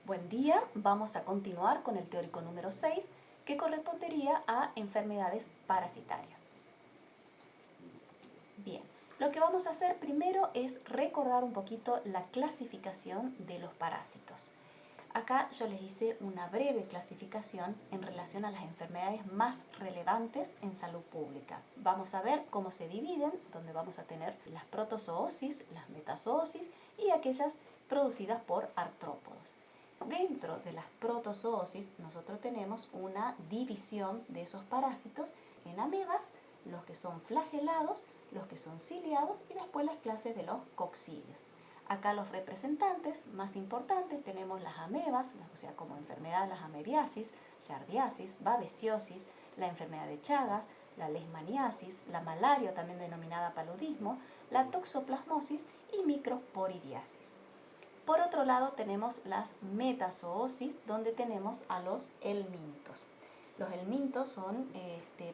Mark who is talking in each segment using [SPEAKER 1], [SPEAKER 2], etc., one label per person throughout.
[SPEAKER 1] Buen día, vamos a continuar con el teórico número 6, que correspondería a enfermedades parasitarias. Bien, lo que vamos a hacer primero es recordar un poquito la clasificación de los parásitos. Acá yo les hice una breve clasificación en relación a las enfermedades más relevantes en salud pública. Vamos a ver cómo se dividen, donde vamos a tener las protozoosis, las metazoosis y aquellas producidas por artrópodos. Dentro de las protozoosis nosotros tenemos una división de esos parásitos en amebas, los que son flagelados, los que son ciliados y después las clases de los coccidios. Acá los representantes más importantes tenemos las amebas, o sea, como enfermedad las amebiasis, yardiasis, babesiosis, la enfermedad de Chagas, la leishmaniasis, la malaria también denominada paludismo, la toxoplasmosis y microporidiasis. Por otro lado tenemos las metazoosis, donde tenemos a los helmintos. Los helmintos son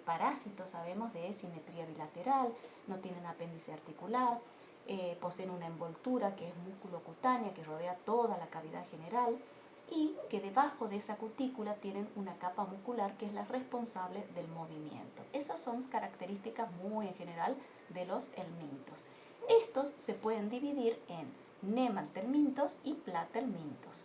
[SPEAKER 1] parásitos, sabemos, de simetría bilateral, no tienen apéndice articular, poseen una envoltura que es músculo cutánea que rodea toda la cavidad general y que debajo de esa cutícula tienen una capa muscular que es la responsable del movimiento. Esas son características muy en general de los helmintos. Estos se pueden dividir en nemathelmintos y plathelmintos.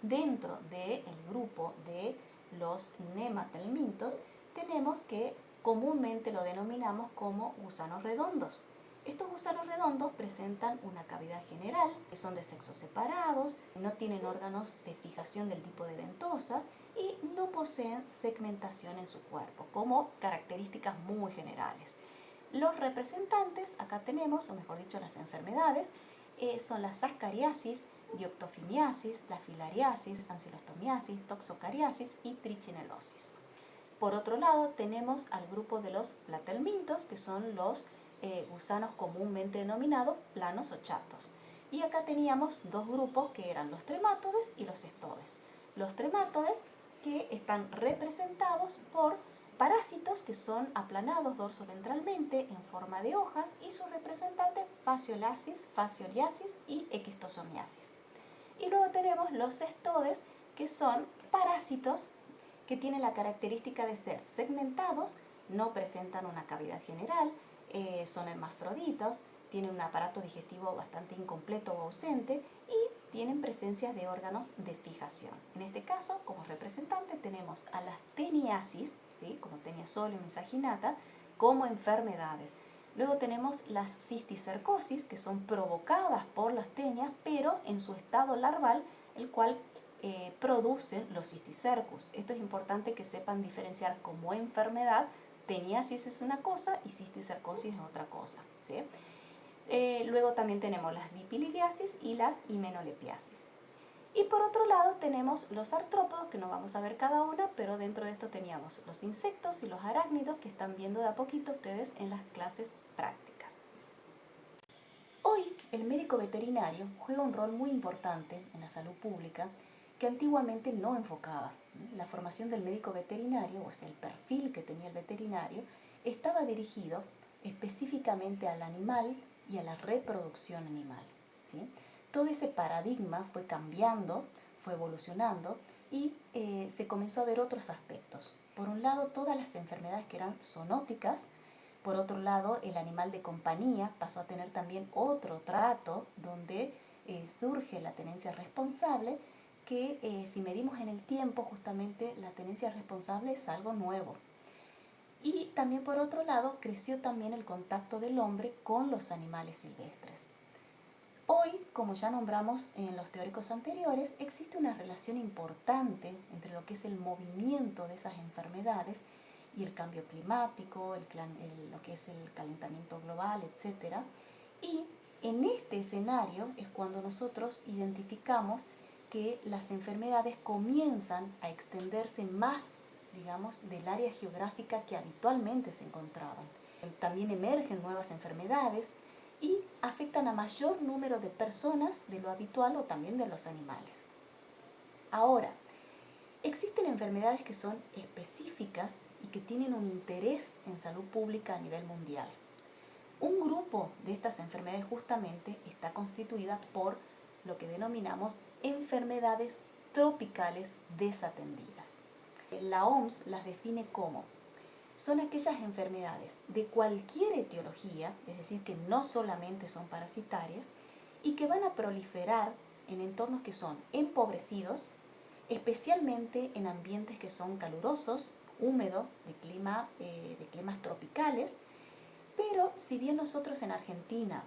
[SPEAKER 1] Dentro del grupo de los nemathelmintos tenemos que comúnmente lo denominamos como gusanos redondos. Estos gusanos redondos presentan una cavidad general, que son de sexos separados, no tienen órganos de fijación del tipo de ventosas y no poseen segmentación en su cuerpo, como características muy generales. Los representantes, acá tenemos, o mejor dicho, las enfermedades, son la ascariasis, dioctofimiasis, la filariasis, ancilostomiasis, toxocariasis y trichinelosis. Por otro lado, tenemos al grupo de los plathelmintos, que son los gusanos comúnmente denominados planos o chatos. Y acá teníamos dos grupos que eran los tremátodes y los estodes. Los tremátodes que están representados por parásitos que son aplanados dorsoventralmente en forma de hojas y sus representantes fasciolasis, fascioliasis y equistosomiasis. Y luego tenemos los estodes, que son parásitos que tienen la característica de ser segmentados, no presentan una cavidad general, son hermafroditas, tienen un aparato digestivo bastante incompleto o ausente y tienen presencia de órganos de fijación. En este caso, como representante, tenemos a las teniasis, ¿sí? Como tenia solio y mesaginata, como enfermedades. Luego tenemos las cisticercosis, que son provocadas por las tenias, pero en su estado larval, el cual producen los cisticercus. Esto es importante que sepan diferenciar como enfermedad. Teniasis es una cosa y cisticercosis es otra cosa, ¿sí? Luego también tenemos las dipilidiasis y las himenolepiasis. Y por otro lado tenemos los artrópodos, que no vamos a ver cada una, pero dentro de esto teníamos los insectos y los arácnidos, que están viendo de a poquito ustedes en las clases prácticas. Hoy el médico veterinario juega un rol muy importante en la salud pública que antiguamente no enfocaba. La formación del médico veterinario, o sea, el perfil que tenía el veterinario, estaba dirigido específicamente al animal y a la reproducción animal, ¿sí? Todo ese paradigma fue cambiando, fue evolucionando y se comenzó a ver otros aspectos. Por un lado, todas las enfermedades que eran zoonóticas. Por otro lado, el animal de compañía pasó a tener también otro trato donde surge la tenencia responsable, que si medimos en el tiempo, justamente la tenencia responsable es algo nuevo. Y también por otro lado, creció también el contacto del hombre con los animales silvestres. Hoy, como ya nombramos en los teóricos anteriores, existe una relación importante entre lo que es el movimiento de esas enfermedades y el cambio climático, lo que es el calentamiento global, etc. Y en este escenario es cuando nosotros identificamos que las enfermedades comienzan a extenderse más, digamos, del área geográfica que habitualmente se encontraban. También emergen nuevas enfermedades y afectan a mayor número de personas de lo habitual o también de los animales. Ahora, existen enfermedades que son específicas y que tienen un interés en salud pública a nivel mundial. Un grupo de estas enfermedades justamente está constituida por lo que denominamos enfermedades tropicales desatendidas. La OMS las define como: son aquellas enfermedades de cualquier etiología, es decir, que no solamente son parasitarias, y que van a proliferar en entornos que son empobrecidos, especialmente en ambientes que son calurosos, húmedos, de climas tropicales. Pero si bien nosotros en Argentina,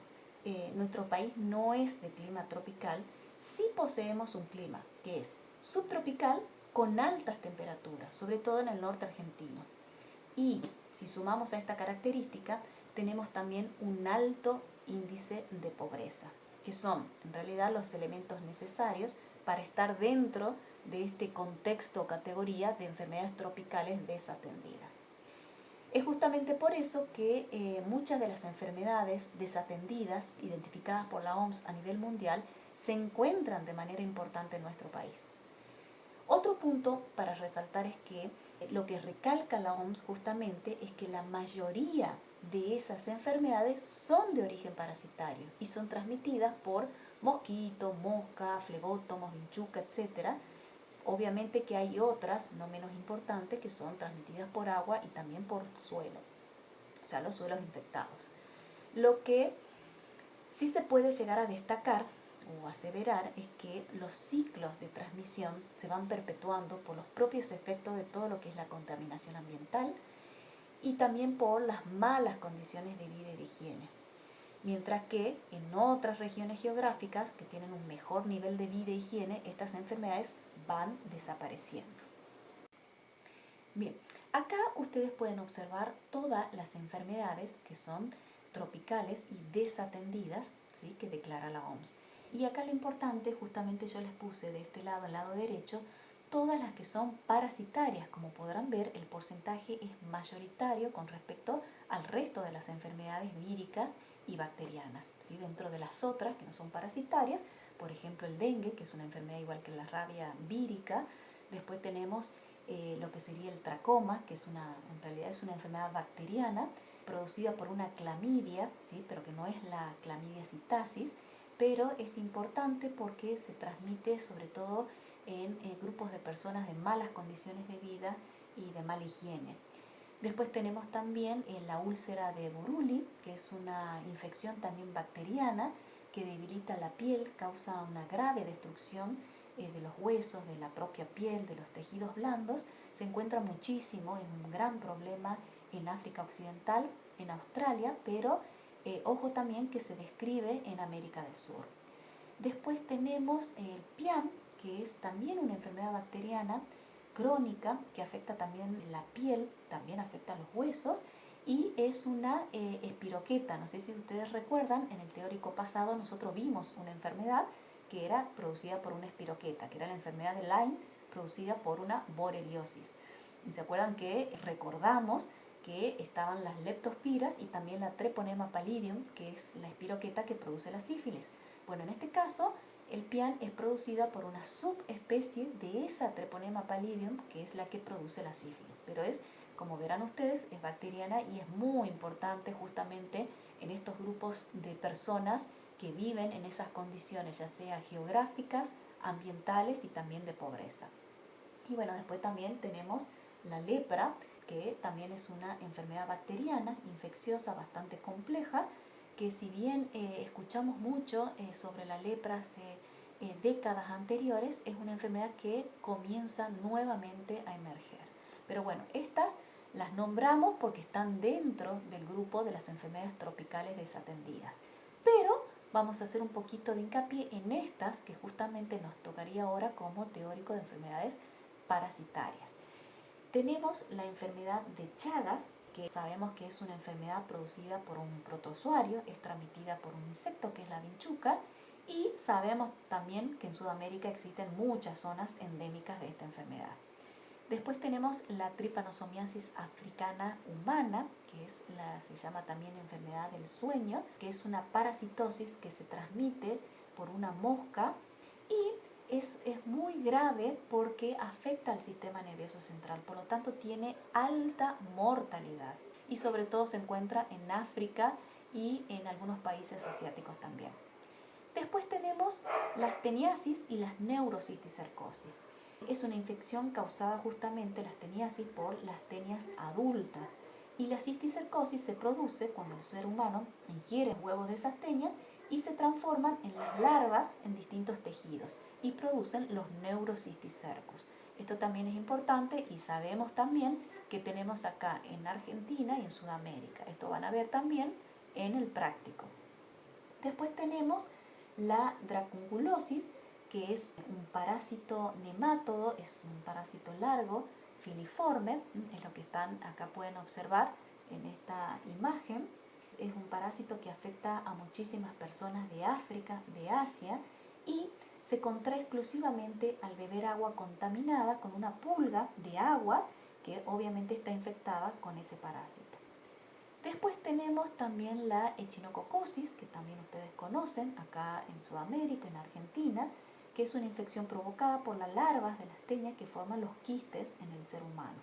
[SPEAKER 1] nuestro país no es de clima tropical, sí poseemos un clima que es subtropical con altas temperaturas, sobre todo en el norte argentino. Y si sumamos a esta característica, tenemos también un alto índice de pobreza, que son en realidad los elementos necesarios para estar dentro de este contexto o categoría de enfermedades tropicales desatendidas. Es justamente por eso que muchas de las enfermedades desatendidas identificadas por la OMS a nivel mundial se encuentran de manera importante en nuestro país. Otro punto para resaltar es que lo que recalca la OMS justamente es que la mayoría de esas enfermedades son de origen parasitario y son transmitidas por mosquito, mosca, flebótomos, vinchuca, etc. Obviamente que hay otras, no menos importantes, que son transmitidas por agua y también por suelo, o sea, los suelos infectados. Lo que sí se puede llegar a destacar o aseverar es que los ciclos de transmisión se van perpetuando por los propios efectos de todo lo que es la contaminación ambiental y también por las malas condiciones de vida y de higiene. Mientras que en otras regiones geográficas que tienen un mejor nivel de vida e higiene, estas enfermedades van desapareciendo. Bien, acá ustedes pueden observar todas las enfermedades que son tropicales y desatendidas, ¿sí?, que declara la OMS. Y acá lo importante, justamente yo les puse de este lado, al lado derecho, todas las que son parasitarias. Como podrán ver, el porcentaje es mayoritario con respecto al resto de las enfermedades víricas y bacterianas, ¿sí? Dentro de las otras que no son parasitarias, por ejemplo el dengue, que es una enfermedad igual que la rabia vírica. Después tenemos lo que sería el tracoma, que en realidad es una enfermedad bacteriana producida por una clamidia, ¿sí?, pero que no es la Chlamydia psittacis, pero es importante porque se transmite sobre todo en grupos de personas de malas condiciones de vida y de mala higiene. Después tenemos también la úlcera de Buruli, que es una infección también bacteriana que debilita la piel, causa una grave destrucción de los huesos, de la propia piel, de los tejidos blandos. Se encuentra muchísimo, es un gran problema en África Occidental, en Australia, pero ojo también que se describe en América del Sur. Después tenemos el PIAM, que es también una enfermedad bacteriana crónica que afecta también la piel, también afecta los huesos y es una espiroqueta. No sé si ustedes recuerdan, en el teórico pasado nosotros vimos una enfermedad que era producida por una espiroqueta, que era la enfermedad de Lyme producida por una borreliosis. Y se acuerdan que recordamos que estaban las leptospiras y también la Treponema pallidum, que es la espiroqueta que produce la sífilis. Bueno, en este caso, el PIAN es producida por una subespecie de esa Treponema pallidum, que es la que produce la sífilis. Pero es, como verán ustedes, es bacteriana y es muy importante justamente en estos grupos de personas que viven en esas condiciones, ya sea geográficas, ambientales y también de pobreza. Y bueno, después también tenemos la lepra, que también es una enfermedad bacteriana, infecciosa, bastante compleja, que si bien escuchamos mucho sobre la lepra hace décadas anteriores, es una enfermedad que comienza nuevamente a emerger. Pero bueno, estas las nombramos porque están dentro del grupo de las enfermedades tropicales desatendidas. Pero vamos a hacer un poquito de hincapié en estas que justamente nos tocaría ahora como teórico de enfermedades parasitarias. Tenemos la enfermedad de Chagas, que sabemos que es una enfermedad producida por un protozoario, es transmitida por un insecto que es la vinchuca, y sabemos también que en Sudamérica existen muchas zonas endémicas de esta enfermedad. Después tenemos la trypanosomiasis africana humana, que se llama también enfermedad del sueño, que es una parasitosis que se transmite por una mosca y es muy grave porque afecta al sistema nervioso central, por lo tanto tiene alta mortalidad y sobre todo se encuentra en África y en algunos países asiáticos también. Después tenemos las teniasis y las neurocisticercosis. Es una infección causada justamente la teniasis por las tenias adultas. Y la cisticercosis se produce cuando el ser humano ingiere huevos de esas tenias y se transforman en las larvas en distintos tejidos y producen los neurocisticercos. Esto también es importante y sabemos también que tenemos acá en Argentina y en Sudamérica. Esto van a ver también en el práctico. Después tenemos la dracunculosis, que es un parásito nemátodo, es un parásito largo, filiforme, es lo que están acá pueden observar en esta imagen. Es un parásito que afecta a muchísimas personas de África, de Asia, y se contrae exclusivamente al beber agua contaminada con una pulga de agua que obviamente está infectada con ese parásito. Después tenemos también la echinococosis, que también ustedes conocen acá en Sudamérica, en Argentina, que es una infección provocada por las larvas de las tenias que forman los quistes en el ser humano.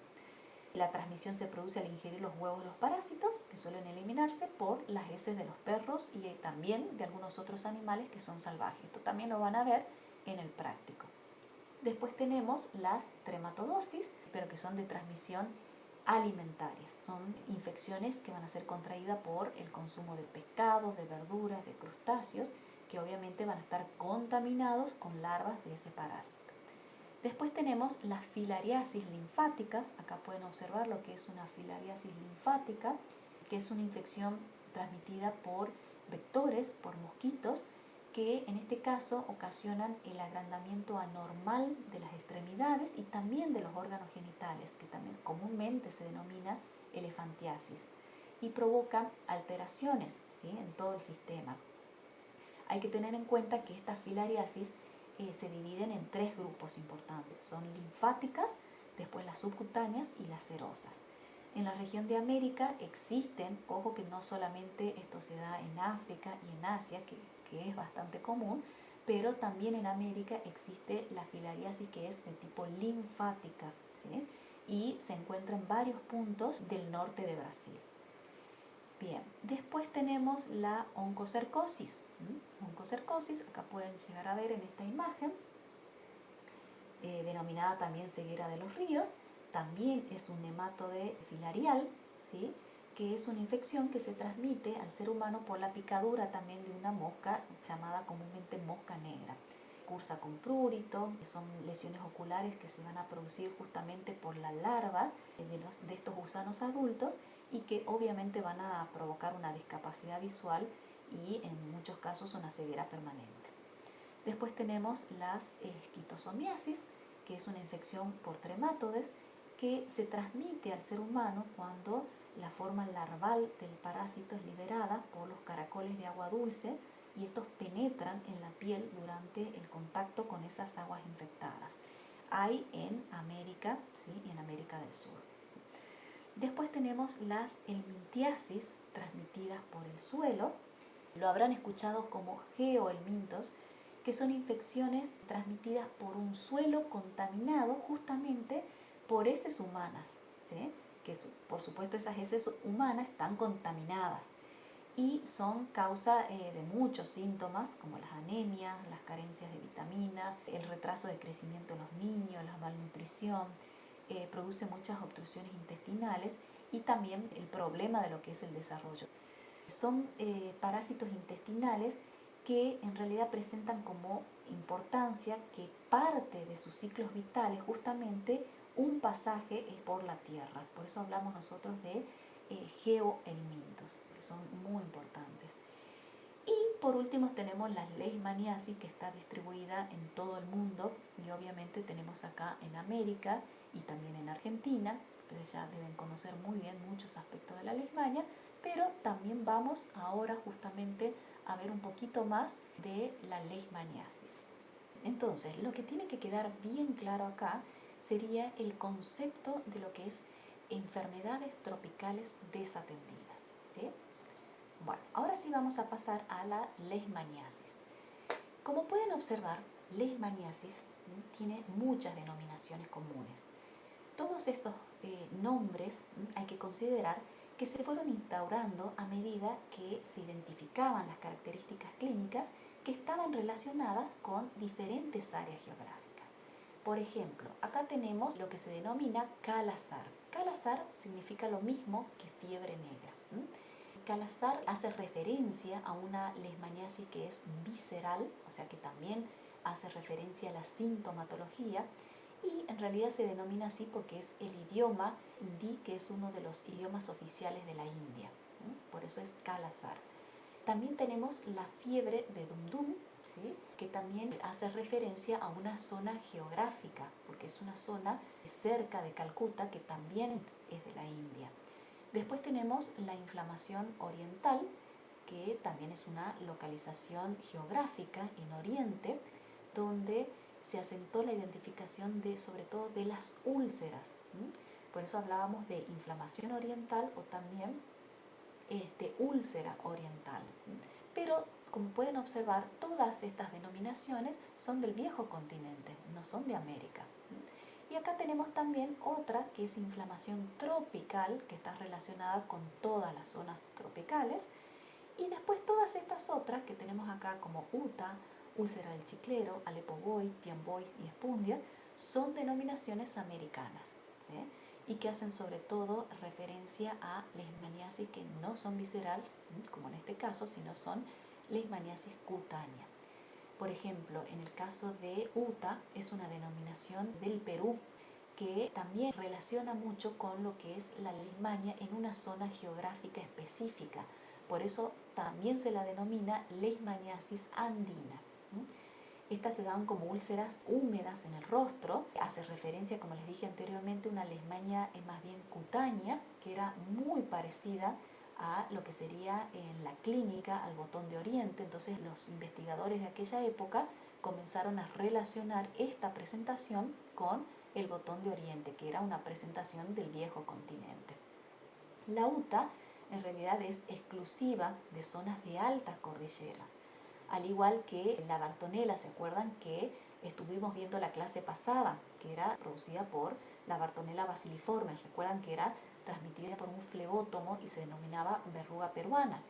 [SPEAKER 1] La transmisión se produce al ingerir los huevos de los parásitos, que suelen eliminarse por las heces de los perros y también de algunos otros animales que son salvajes. Esto también lo van a ver en el práctico. Después tenemos las trematodosis, pero que son de transmisión alimentarias. Son infecciones que van a ser contraídas por el consumo de pescados, de verduras, de crustáceos, que obviamente van a estar contaminados con larvas de ese parásito. Después tenemos las filariasis linfáticas. Acá pueden observar lo que es una filariasis linfática, que es una infección transmitida por vectores, por mosquitos, que en este caso ocasionan el agrandamiento anormal de las extremidades y también de los órganos genitales, que también comúnmente se denomina elefantiasis, y provocan alteraciones, ¿sí?, en todo el sistema. Hay que tener en cuenta que estas filariasis se dividen en tres grupos importantes. Son linfáticas, después las subcutáneas y las serosas. En la región de América existen, ojo que no solamente esto se da en África y en Asia, que es bastante común, pero también en América existe la filariasis que es de tipo linfática, ¿sí?, y se encuentra en varios puntos del norte de Brasil. Bien, después tenemos la oncocercosis. Oncocercosis, acá pueden llegar a ver en esta imagen, denominada también ceguera de los ríos. También es un nematode filarial, ¿sí?, que es una infección que se transmite al ser humano por la picadura también de una mosca llamada comúnmente mosca negra. Cursa con prurito, son lesiones oculares que se van a producir justamente por la larva de estos gusanos adultos y que obviamente van a provocar una discapacidad visual y en muchos casos una ceguera permanente. Después tenemos las esquistosomiasis, que es una infección por tremátodes que se transmite al ser humano cuando la forma larval del parásito es liberada por los caracoles de agua dulce y estos penetran en la piel durante el contacto con esas aguas infectadas. Hay en América, ¿sí?, y en América del Sur. ¿Sí? Después tenemos las helmintiasis transmitidas por el suelo. Lo habrán escuchado como geohelmintos, que son infecciones transmitidas por un suelo contaminado justamente por heces humanas, ¿sí?, que por supuesto esas heces humanas están contaminadas y son causa de muchos síntomas como las anemias, las carencias de vitamina, el retraso de crecimiento en los niños, la malnutrición, produce muchas obstrucciones intestinales y también el problema de lo que es el desarrollo. Son parásitos intestinales que en realidad presentan como importancia que parte de sus ciclos vitales justamente un pasaje es por la tierra. Por eso hablamos nosotros de geohelmintos, que son muy importantes. Y por último tenemos la leishmaniasis, que está distribuida en todo el mundo y obviamente tenemos acá en América y también en Argentina. Ustedes ya deben conocer muy bien muchos aspectos de la leishmania, pero también vamos ahora justamente a ver un poquito más de la leishmaniasis. Entonces, lo que tiene que quedar bien claro acá sería el concepto de lo que es enfermedades tropicales desatendidas, ¿sí? Bueno, ahora sí vamos a pasar a la leishmaniasis. Como pueden observar, leishmaniasis tiene muchas denominaciones comunes. Todos estos nombres hay que considerar que se fueron instaurando a medida que se identificaban las características clínicas que estaban relacionadas con diferentes áreas geográficas. Por ejemplo, acá tenemos lo que se denomina Kala-Azar. Kala-Azar significa lo mismo que fiebre negra. Kala-Azar hace referencia a una leishmaniasis que es visceral, o sea que también hace referencia a la sintomatología, y en realidad se denomina así porque es el idioma hindi, que es uno de los idiomas oficiales de la India. Por eso es Kala-Azar. También tenemos la fiebre de Dum-Dum, ¿sí? Que también hace referencia a una zona geográfica, porque es una zona cerca de Calcuta que también es de la India. Después tenemos la inflamación oriental, que también es una localización geográfica en Oriente, donde se asentó la identificación de, sobre todo, de las úlceras. Por eso hablábamos de inflamación oriental o también úlcera oriental. Pero, como pueden observar, todas estas denominaciones son del viejo continente, no son de América. Y acá tenemos también otra que es inflamación tropical, que está relacionada con todas las zonas tropicales. Y después todas estas otras que tenemos acá como UTA, úlcera del chiclero, Aleppo boy, Pian boy y Espundia, son denominaciones americanas, ¿sí? Y que hacen sobre todo referencia a leishmaniasis que no son visceral, como en este caso, sino son leishmaniasis cutánea. Por ejemplo, en el caso de UTA es una denominación del Perú que también relaciona mucho con lo que es la leishmania en una zona geográfica específica. Por eso también se la denomina leishmaniasis andina. Estas se daban como úlceras húmedas en el rostro. Hace referencia, como les dije anteriormente, a una leishmania más bien cutánea, que era muy parecida a lo que sería en la clínica al botón de Oriente. Entonces los investigadores de aquella época comenzaron a relacionar esta presentación con el botón de Oriente, que era una presentación del viejo continente. La UTA en realidad es exclusiva de zonas de altas cordilleras, al igual que la Bartonella. ¿Se acuerdan que estuvimos viendo la clase pasada, que era producida por la Bartonella basiliforme? Recuerdan que era transmitida por un flebótomo y se denominaba verruga peruana.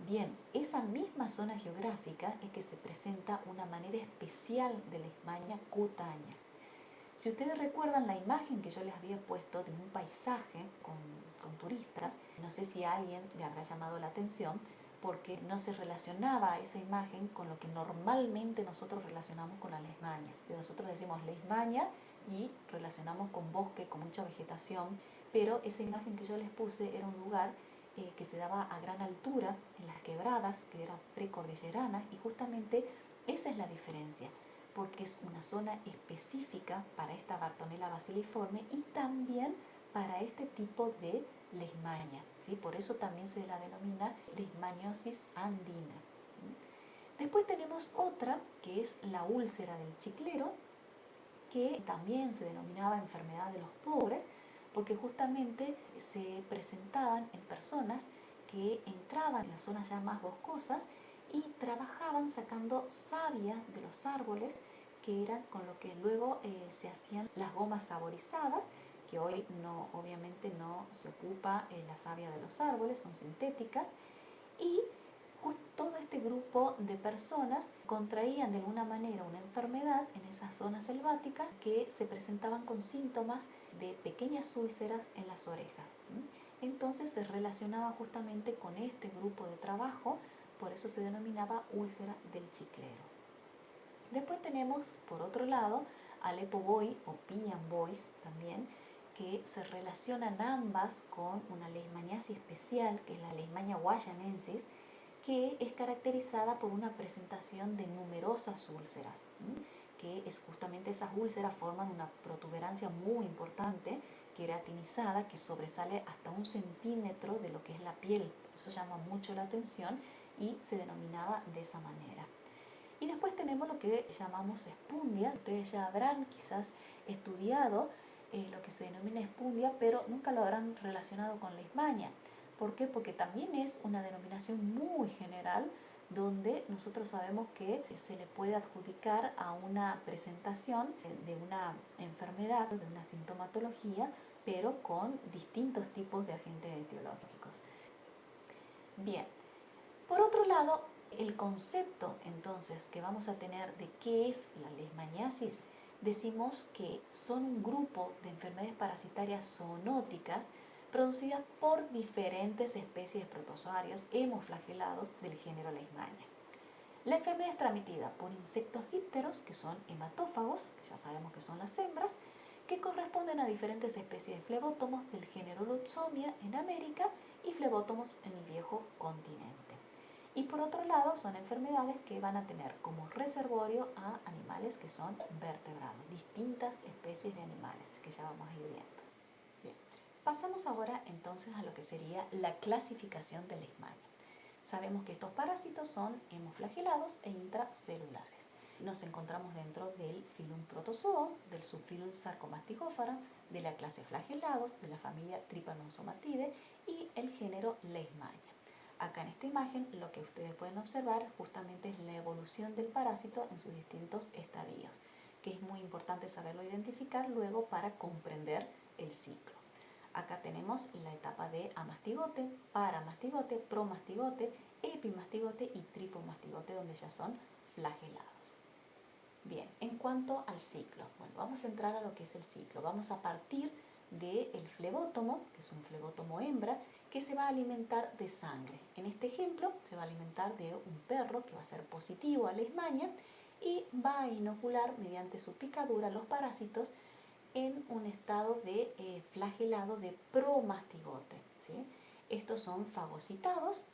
[SPEAKER 1] Bien, esa misma zona geográfica es que se presenta una manera especial de leishmania cutánea. Si ustedes recuerdan la imagen que yo les había puesto de un paisaje con turistas, no sé si a alguien le habrá llamado la atención, porque no se relacionaba esa imagen con lo que normalmente nosotros relacionamos con la leishmania. Nosotros decimos leishmania y relacionamos con bosque, con mucha vegetación, pero esa imagen que yo les puse era un lugar que se daba a gran altura, en las quebradas, que eran precordilleranas, y justamente esa es la diferencia, porque es una zona específica para esta Bartonella basiliforme y también para este tipo de leishmania, ¿sí? Por eso también se la denomina leishmaniosis andina. Después tenemos otra, que es la úlcera del chiclero, que también se denominaba enfermedad de los pobres, porque justamente se presentaban en personas que entraban en las zonas ya más boscosas y trabajaban sacando savia de los árboles, que eran con lo que luego se hacían las gomas saborizadas, que hoy no, obviamente no se ocupa la savia de los árboles, son sintéticas, y todo este grupo de personas contraían de alguna manera una enfermedad en esas zonas selváticas que se presentaban con síntomas de pequeñas úlceras en las orejas. Entonces se relacionaba justamente con este grupo de trabajo, por eso se denominaba úlcera del chiclero. Después tenemos, por otro lado, Aleppo boy o Pian boys también, que se relacionan ambas con una leishmaniasis especial, que es la leishmania guayanensis, que es caracterizada por una presentación de numerosas úlceras, que es justamente esas úlceras forman una protuberancia muy importante, queratinizada, que sobresale hasta 1 centímetro de lo que es la piel. Eso llama mucho la atención y se denominaba de esa manera. Y después tenemos lo que llamamos espundia. Ustedes ya habrán quizás estudiado lo que se denomina espundia, pero nunca lo habrán relacionado con leishmania. ¿Por qué? Porque también es una denominación muy general, donde nosotros sabemos que se le puede adjudicar a una presentación de una enfermedad, de una sintomatología, pero con distintos tipos de agentes etiológicos. Bien, por otro lado, El concepto entonces que vamos a tener de qué es la leishmaniasis, decimos que son un grupo de enfermedades parasitarias zoonóticas producidas por diferentes especies de protozoarios hemoflagelados del género Leishmania. La enfermedad es transmitida por insectos dípteros, que son hematófagos, que ya sabemos que son las hembras, que corresponden a diferentes especies de flebótomos del género Lutzomia en América y flebótomos en el viejo continente. Y por otro lado, son enfermedades que van a tener como reservorio a animales que son vertebrados, distintas especies de animales, que ya vamos a ir viendo. Bien. Pasamos ahora entonces a lo que sería la clasificación de Leishmania. Sabemos que estos parásitos son hemoflagelados e intracelulares. Nos encontramos dentro del filum Protozoo, del subfilum Sarcomastigófara, de la clase flagelados, de la familia Trypanosomatidae y el género Leishmania. Acá en esta imagen lo que ustedes pueden observar justamente es la evolución del parásito en sus distintos estadios, que es muy importante saberlo identificar luego para comprender el ciclo. Acá tenemos la etapa de amastigote, paramastigote, promastigote, epimastigote y tripomastigote, donde ya son flagelados. Bien, en cuanto al ciclo, bueno, vamos a entrar a lo que es el ciclo. Vamos a partir del flebótomo, que es un flebótomo hembra, que se va a alimentar de sangre. En este ejemplo, se va a alimentar de un perro que va a ser positivo a Leishmania y va a inocular mediante su picadura los parásitos en un estado de flagelado de promastigote, ¿sí? Estos son fagocitados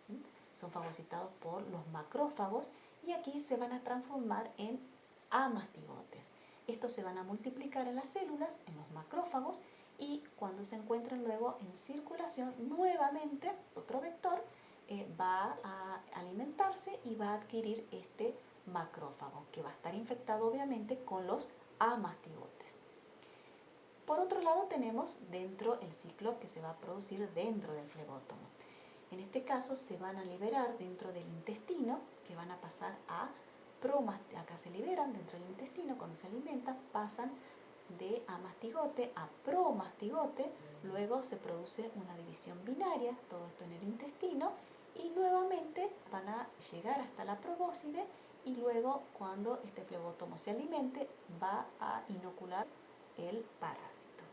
[SPEAKER 1] por los macrófagos y aquí se van a transformar en amastigotes. Estos se van a multiplicar en las células, en los macrófagos, y cuando se encuentren luego en circulación, nuevamente otro vector va a alimentarse y va a adquirir este macrófago, que va a estar infectado obviamente con los amastigotes. Por otro lado tenemos dentro el ciclo que se va a producir dentro del flebótomo. En este caso se van a liberar dentro del intestino, que van a pasar a promastigote. Acá se liberan dentro del intestino, cuando se alimentan pasan de amastigote a promastigote, luego se produce una división binaria, todo esto en el intestino, y nuevamente van a llegar hasta la probóscide y luego cuando este flebótomo se alimente va a inocular el parásito.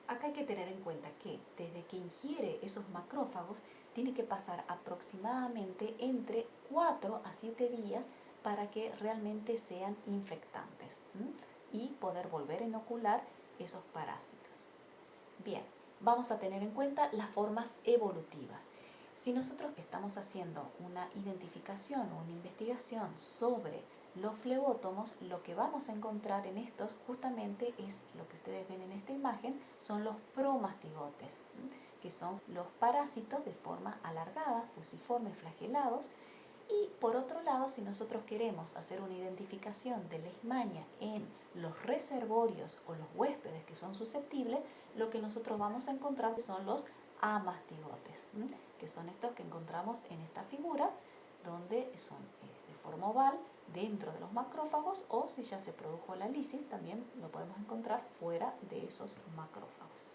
[SPEAKER 1] Acá hay que tener en cuenta que desde que ingiere esos macrófagos tiene que pasar aproximadamente entre 4 a 7 días para que realmente sean infectantes y poder volver a inocular esos parásitos. Bien, vamos a tener en cuenta las formas evolutivas. Si nosotros estamos haciendo una identificación o una investigación sobre los flebótomos, lo que vamos a encontrar en estos justamente es lo que ustedes ven en esta imagen, son los promastigotes, que son los parásitos de forma alargada, fusiformes, flagelados. Y por otro lado, si nosotros queremos hacer una identificación de Leishmania en los reservorios o los huéspedes que son susceptibles, lo que nosotros vamos a encontrar son los amastigotes, que son estos que encontramos en esta figura, donde son de forma oval dentro de los macrófagos, o si ya se produjo la lisis, también lo podemos encontrar fuera de esos macrófagos.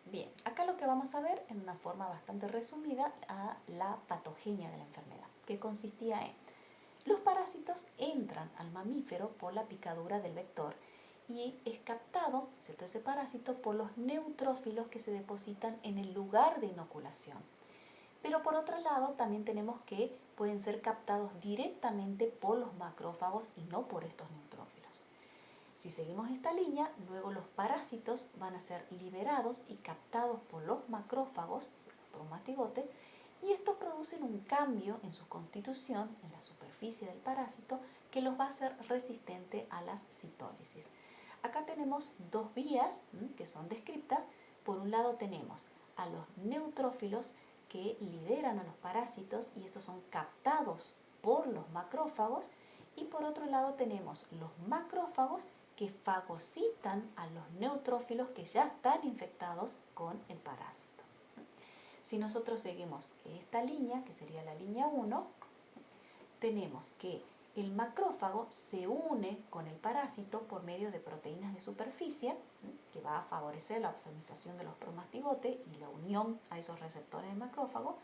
[SPEAKER 1] Bien, acá lo que vamos a ver en una forma bastante resumida a la patogenia de la enfermedad, que consistía en los parásitos entran al mamífero por la picadura del vector y es captado, ¿cierto?, ese parásito por los neutrófilos que se depositan en el lugar de inoculación. Pero por otro lado también tenemos que pueden ser captados directamente por los macrófagos y no por estos neutrófilos. Si seguimos esta línea, luego los parásitos van a ser liberados y captados por los macrófagos, por un mastigote, y estos producen un cambio en su constitución, en la superficie del parásito, que los va a hacer resistente a las citólisis. Acá tenemos dos vías que son descritas. Por un lado tenemos a los neutrófilos que liberan a los parásitos y estos son captados por los macrófagos, y por otro lado tenemos los macrófagos que fagocitan a los neutrófilos que ya están infectados con el parásito. Si nosotros seguimos esta línea, que sería la línea 1, tenemos que el macrófago se une con el parásito por medio de proteínas de superficie, que va a favorecer la opsonización de los promastigotes y la unión a esos receptores de macrófago,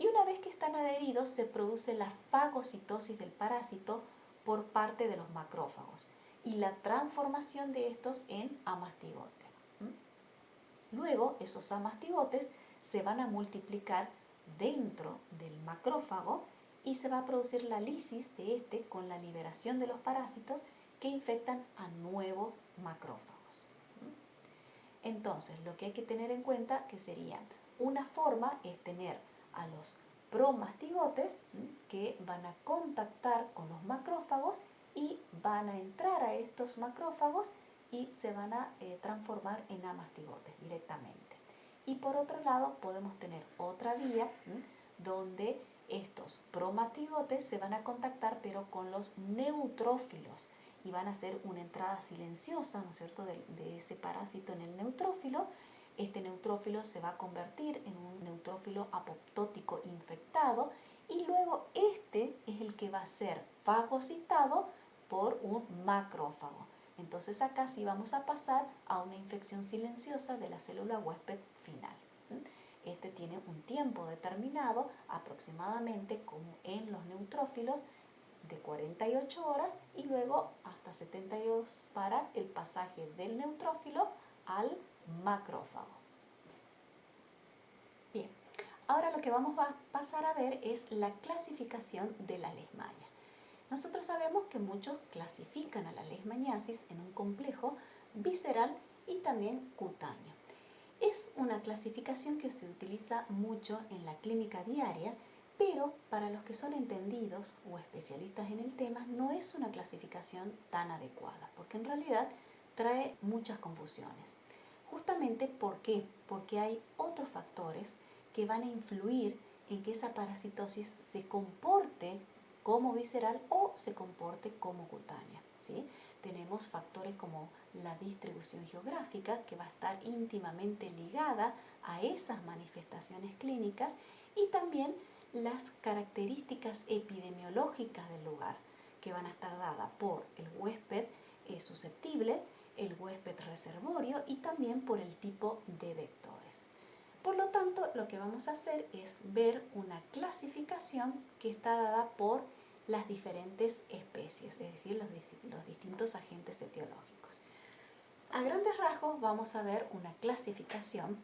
[SPEAKER 1] Y una vez que están adheridos, se produce la fagocitosis del parásito por parte de los macrófagos y la transformación de estos en amastigotes. Luego, esos amastigotes se van a multiplicar dentro del macrófago y se va a producir la lisis de este con la liberación de los parásitos que infectan a nuevos macrófagos. Entonces, lo que hay que tener en cuenta que sería una forma es tener a los promastigotes que van a contactar con los macrófagos y van a entrar a estos macrófagos y se van a transformar en amastigotes directamente. Y por otro lado podemos tener otra vía donde estos promastigotes se van a contactar pero con los neutrófilos y van a hacer una entrada silenciosa, ¿no es cierto?, de ese parásito en el neutrófilo. Este neutrófilo se va a convertir en un neutrófilo apoptótico infectado y luego este es el que va a ser fagocitado por un macrófago. Entonces acá sí vamos a pasar a una infección silenciosa de la célula huésped final. Este tiene un tiempo determinado, aproximadamente como en los neutrófilos, de 48 horas y luego hasta 72 para el pasaje del neutrófilo al macrófago. Bien, ahora lo que vamos a pasar a ver es la clasificación de la leishmania. Nosotros sabemos que muchos clasifican a la leishmaniasis en un complejo visceral y también cutáneo. Es una clasificación que se utiliza mucho en la clínica diaria, pero para los que son entendidos o especialistas en el tema no es una clasificación tan adecuada, porque en realidad trae muchas confusiones. Justamente ¿por qué? Porque hay otros factores que van a influir en que esa parasitosis se comporte como visceral o se comporte como cutánea, ¿sí? Tenemos factores como la distribución geográfica, que va a estar íntimamente ligada a esas manifestaciones clínicas, y también las características epidemiológicas del lugar, que van a estar dadas por el huésped susceptible, el huésped reservorio y también por el tipo de vectores. Por lo tanto, lo que vamos a hacer es ver una clasificación que está dada por las diferentes especies, es decir, los distintos agentes etiológicos. A grandes rasgos vamos a ver una clasificación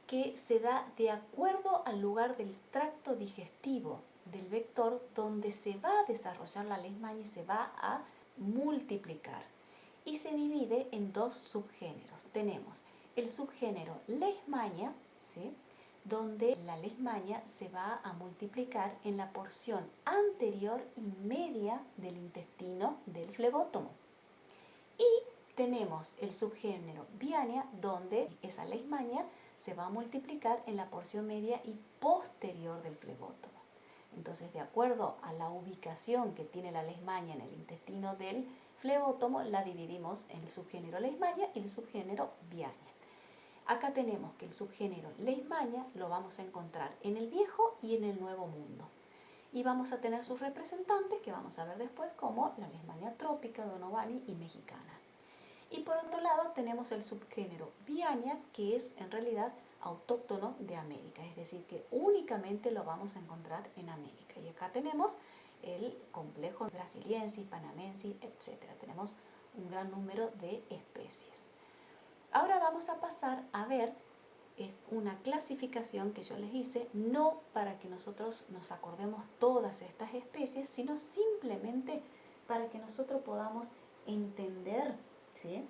[SPEAKER 1] que se da de acuerdo al lugar del tracto digestivo del vector donde se va a desarrollar la leishmania y se va a multiplicar. Y se divide en dos subgéneros. Tenemos el subgénero leishmania, ¿sí?, donde la leishmania se va a multiplicar en la porción anterior y media del intestino del flebótomo. Y tenemos el subgénero Viania, donde esa leishmania se va a multiplicar en la porción media y posterior del flebótomo. Entonces, de acuerdo a la ubicación que tiene la leishmania en el intestino del flebótomo, la dividimos en el subgénero leishmania y el subgénero Viania. Acá tenemos que el subgénero leishmania lo vamos a encontrar en el Viejo y en el Nuevo Mundo. Y vamos a tener sus representantes, que vamos a ver después, como la leishmania trópica, donovani y mexicana. Y por otro lado tenemos el subgénero Viania, que es en realidad autóctono de América, es decir, que únicamente lo vamos a encontrar en América. Y acá tenemos el complejo brasiliensis, panamensis, etc. Tenemos un gran número de especies. Ahora vamos a pasar a ver una clasificación que yo les hice, no para que nosotros nos acordemos todas estas especies, sino simplemente para que nosotros podamos entender, ¿sí?,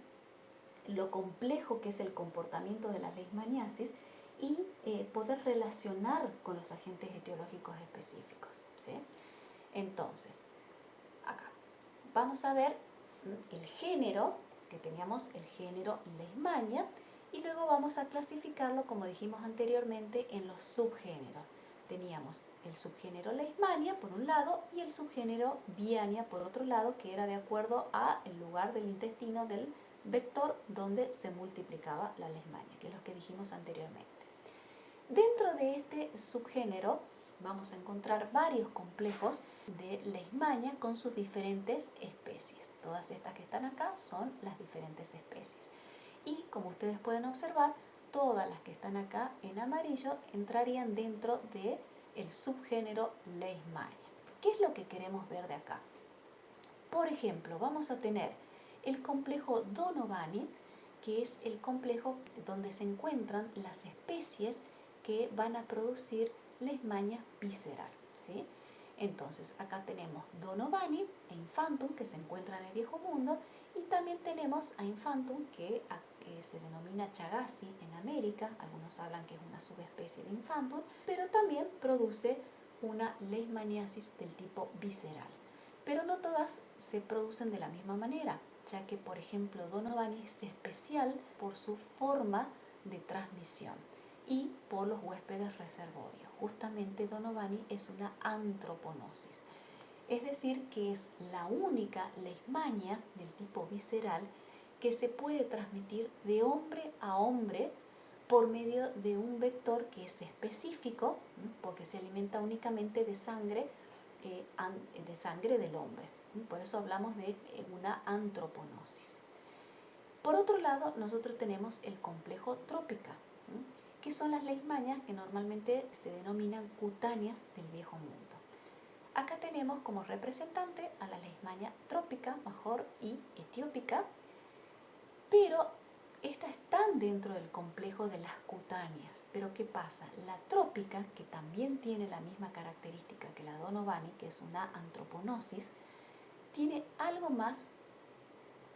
[SPEAKER 1] lo complejo que es el comportamiento de la leishmaniasis y poder relacionar con los agentes etiológicos específicos, ¿sí? Entonces, acá vamos a ver el género, que teníamos el género Leishmania, y luego vamos a clasificarlo, como dijimos anteriormente, en los subgéneros. Teníamos el subgénero Leishmania por un lado y el subgénero Viania por otro lado, que era de acuerdo al lugar del intestino del vector donde se multiplicaba la leishmania, que es lo que dijimos anteriormente. Dentro de este subgénero vamos a encontrar varios complejos de leishmania con sus diferentes especies. Todas estas que están acá son las diferentes especies. Y como ustedes pueden observar, todas las que están acá en amarillo entrarían dentro de el subgénero Leishmania. ¿Qué es lo que queremos ver de acá? Por ejemplo, vamos a tener el complejo Donovani, que es el complejo donde se encuentran las especies que van a producir Leishmania visceral, ¿sí? Entonces, acá tenemos Donovani e Infantum, que se encuentran en el Viejo Mundo, y también tenemos a Infantum, que se denomina Chagassi en América. Algunos hablan que es una subespecie de Infantum, pero también produce una leishmaniasis del tipo visceral. Pero no todas se producen de la misma manera, ya que, por ejemplo, Donovani es especial por su forma de transmisión y por los huéspedes reservorios. Justamente Donovani es una antroponosis, es decir, que es la única leishmania del tipo visceral que se puede transmitir de hombre a hombre por medio de un vector que es específico, porque se alimenta únicamente de sangre del hombre. Por eso hablamos de una antroponosis. Por otro lado, nosotros tenemos el complejo trópica, que son las leishmanias que normalmente se denominan cutáneas del Viejo Mundo. Acá tenemos como representante a la leishmania trópica, major y etiópica, pero estas están dentro del complejo de las cutáneas. Pero ¿qué pasa? La trópica, que también tiene la misma característica que la Donovani, que es una antroponosis, tiene algo más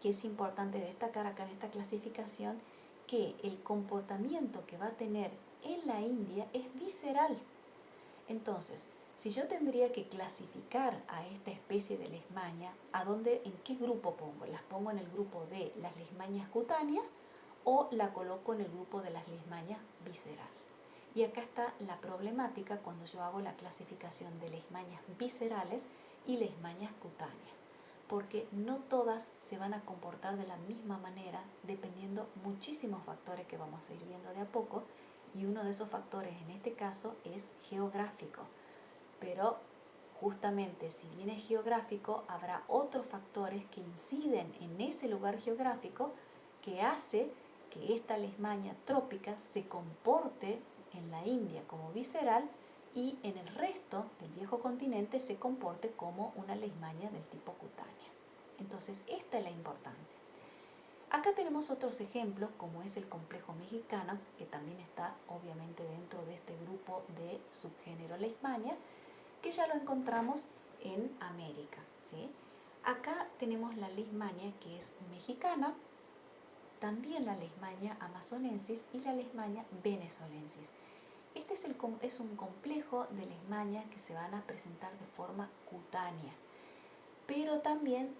[SPEAKER 1] que es importante destacar acá en esta clasificación, que el comportamiento que va a tener en la India es visceral. Entonces, si yo tendría que clasificar a esta especie de leishmania, ¿en qué grupo pongo? ¿Las pongo en el grupo de las leishmanias cutáneas o la coloco en el grupo de las leishmanias visceral? Y acá está la problemática cuando yo hago la clasificación de leishmanias viscerales y leishmanias cutáneas, porque no todas se van a comportar de la misma manera dependiendo muchísimos factores que vamos a ir viendo de a poco, y uno de esos factores en este caso es geográfico. Pero justamente si bien es geográfico, habrá otros factores que inciden en ese lugar geográfico que hace que esta leishmania trópica se comporte en la India como visceral y en el resto del viejo continente se comporte como una leishmania del tipo cutánea. Entonces, esta es la importancia. Acá tenemos otros ejemplos, como es el complejo mexicano, que también está obviamente dentro de este grupo de subgénero leishmania, que ya lo encontramos en América, ¿sí? Acá tenemos la leishmania que es mexicana, también la leishmania amazonensis y la leishmania venezolensis. Este es un complejo de leishmania que se van a presentar de forma cutánea, pero también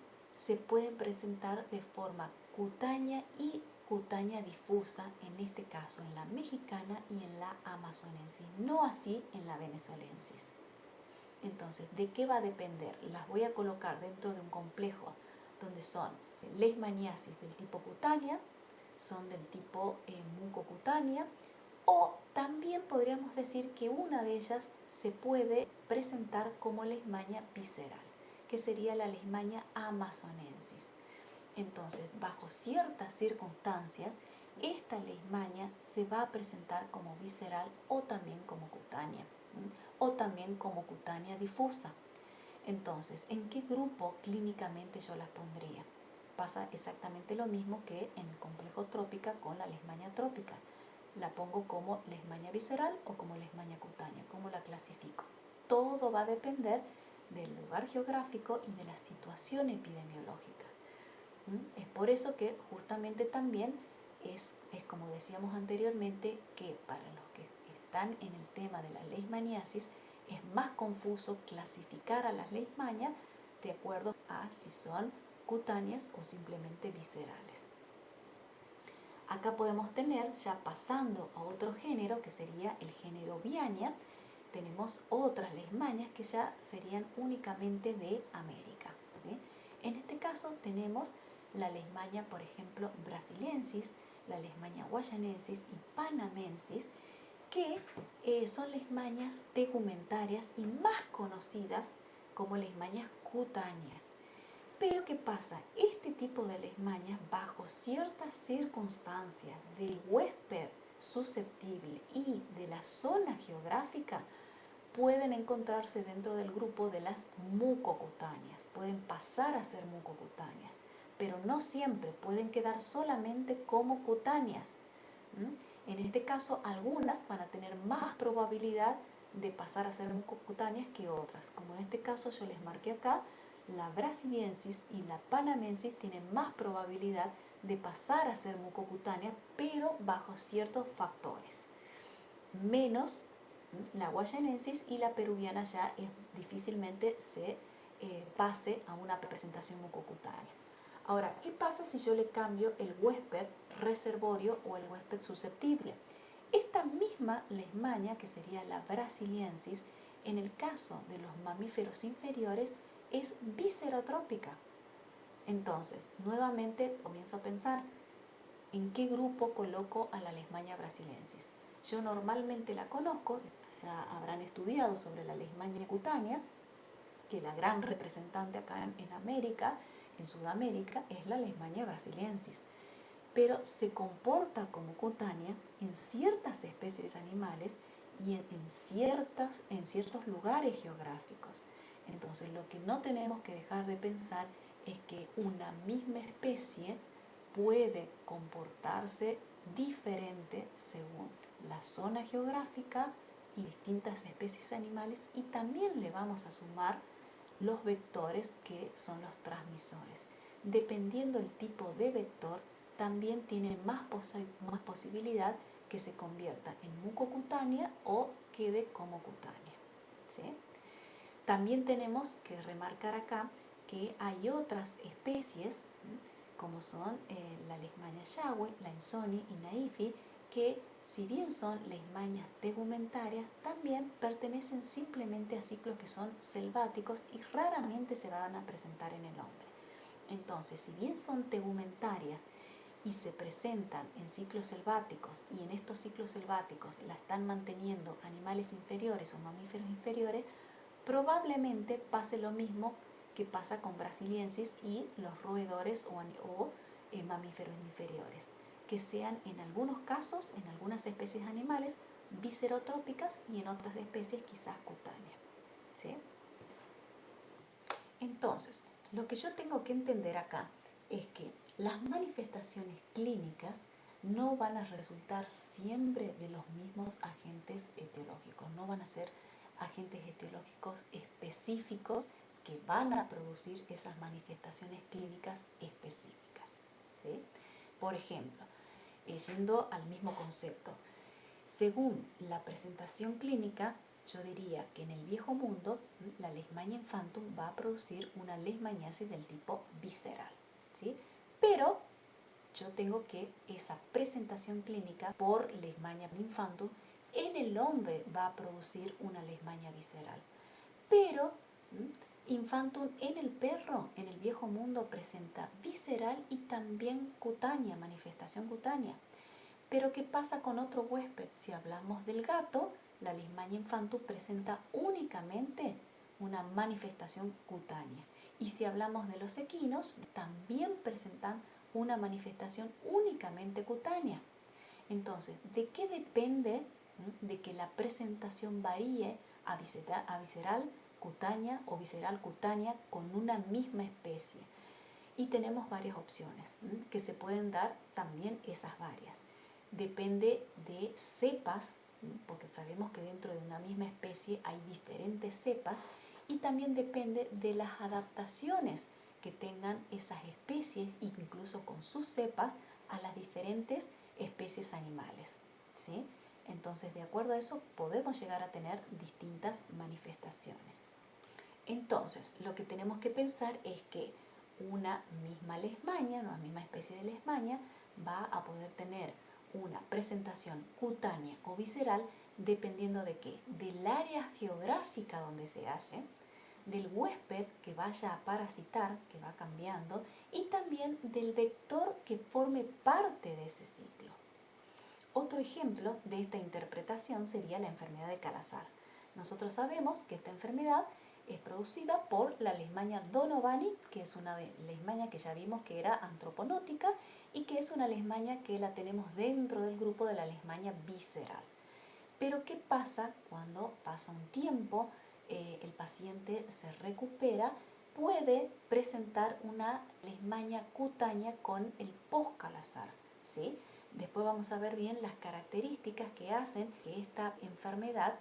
[SPEAKER 1] se pueden presentar de forma cutánea y cutánea difusa, en este caso en la mexicana y en la amazonensis, no así en la venezolensis. Entonces, ¿de qué va a depender? Las voy a colocar dentro de un complejo donde son leishmaniasis del tipo cutánea, son del tipo mucocutánea, o también podríamos decir que una de ellas se puede presentar como leishmania visceral, que sería la leishmania amazonensis. Entonces, bajo ciertas circunstancias, esta leishmania se va a presentar como visceral o también como cutánea, o también como cutánea difusa. Entonces, ¿en qué grupo clínicamente yo las pondría? Pasa exactamente lo mismo que en el complejo trópica con la leishmania trópica. ¿La pongo como leishmania visceral o como leishmania cutánea? ¿Cómo la clasifico? Todo va a depender del lugar geográfico y de la situación epidemiológica. Es por eso que justamente también es como decíamos anteriormente, que para los que están en el tema de la leishmaniasis es más confuso clasificar a las leishmanias de acuerdo a si son cutáneas o simplemente viscerales. Acá podemos tener, ya pasando a otro género, que sería el género Viania, tenemos otras leishmanias que ya serían únicamente de América, ¿sí? En este caso tenemos la leishmania, por ejemplo, brasiliensis, la leishmania guayanensis y panamensis, que son leishmanias tegumentarias y más conocidas como leishmanias cutáneas. Pero ¿qué pasa? Este tipo de leishmanias, bajo ciertas circunstancias del huésped susceptible y de la zona geográfica, pueden encontrarse dentro del grupo de las mucocutáneas, pueden pasar a ser mucocutáneas, pero no siempre, pueden quedar solamente como cutáneas. En este caso, algunas van a tener más probabilidad de pasar a ser mucocutáneas que otras, como en este caso yo les marqué acá, la brasiliensis y la panamensis tienen más probabilidad de pasar a ser mucocutáneas, pero bajo ciertos factores, menos la guayanensis, y la peruviana ya difícilmente se pase a una presentación mucocutánea. Ahora, ¿qué pasa si yo le cambio el huésped reservorio o el huésped susceptible? Esta misma leishmania, que sería la brasiliensis, en el caso de los mamíferos inferiores, es viscerotrópica. Entonces, nuevamente comienzo a pensar, ¿en qué grupo coloco a la leishmania brasiliensis? Yo normalmente la conozco, ya habrán estudiado sobre la leishmania cutánea, que la gran representante acá en América, en Sudamérica, es la leishmania brasiliensis, pero se comporta como cutánea en ciertas especies animales y en ciertos lugares geográficos. Entonces, lo que no tenemos que dejar de pensar es que una misma especie puede comportarse diferente según la zona geográfica y distintas especies animales, y también le vamos a sumar los vectores, que son los transmisores. Dependiendo del tipo de vector, también tiene más posibilidad que se convierta en mucocutánea o quede como cutánea, ¿sí? También tenemos que remarcar acá que hay otras especies, como son la leishmania yagüe, la insoni y naifi, que si bien son leishmanias tegumentarias, también pertenecen simplemente a ciclos que son selváticos y raramente se van a presentar en el hombre. Entonces, si bien son tegumentarias y se presentan en ciclos selváticos, y en estos ciclos selváticos la están manteniendo animales inferiores o mamíferos inferiores, probablemente pase lo mismo que pasa con brasiliensis y los roedores o mamíferos inferiores, que sean en algunos casos, en algunas especies animales, viscerotrópicas, y en otras especies quizás cutáneas, ¿sí? Entonces, lo que yo tengo que entender acá es que las manifestaciones clínicas no van a resultar siempre de los mismos agentes etiológicos, no van a ser agentes etiológicos específicos que van a producir esas manifestaciones clínicas específicas, ¿sí? Por ejemplo, yendo al mismo concepto, según la presentación clínica, yo diría que en el viejo mundo la leishmania infantum va a producir una leishmaniasis del tipo visceral, ¿sí? Pero yo tengo que esa presentación clínica por leishmania infantum en el hombre va a producir una leishmania visceral. Pero infantum en el perro, en el viejo mundo, presenta visceral y también cutánea, manifestación cutánea. Pero ¿qué pasa con otro huésped? Si hablamos del gato, la leishmania infantum presenta únicamente una manifestación cutánea. Y si hablamos de los equinos, también presentan una manifestación únicamente cutánea. Entonces, ¿de qué depende de que la presentación varíe a visceral cutánea o visceral cutánea con una misma especie? Y tenemos varias opciones que se pueden dar también esas varias. Depende de cepas, porque sabemos que dentro de una misma especie hay diferentes cepas, y también depende de las adaptaciones que tengan esas especies, incluso con sus cepas, a las diferentes especies animales, ¿sí? Entonces, de acuerdo a eso, podemos llegar a tener distintas manifestaciones. Entonces, lo que tenemos que pensar es que una misma leishmania, una misma especie de leishmania, va a poder tener una presentación cutánea o visceral dependiendo de qué, del área geográfica donde se halle, del huésped que vaya a parasitar, que va cambiando, y también del vector que forme parte de ese ciclo. Otro ejemplo de esta interpretación sería la enfermedad de Calazar. Nosotros sabemos que esta enfermedad es producida por la leishmania donovani, que es una leishmania que ya vimos que era antroponótica y que es una leishmania que la tenemos dentro del grupo de la leishmania visceral. Pero ¿qué pasa cuando pasa un tiempo, el paciente se recupera? Puede presentar una leishmania cutánea con el postcalazar, ¿sí? Después vamos a ver bien las características que hacen que esta enfermedad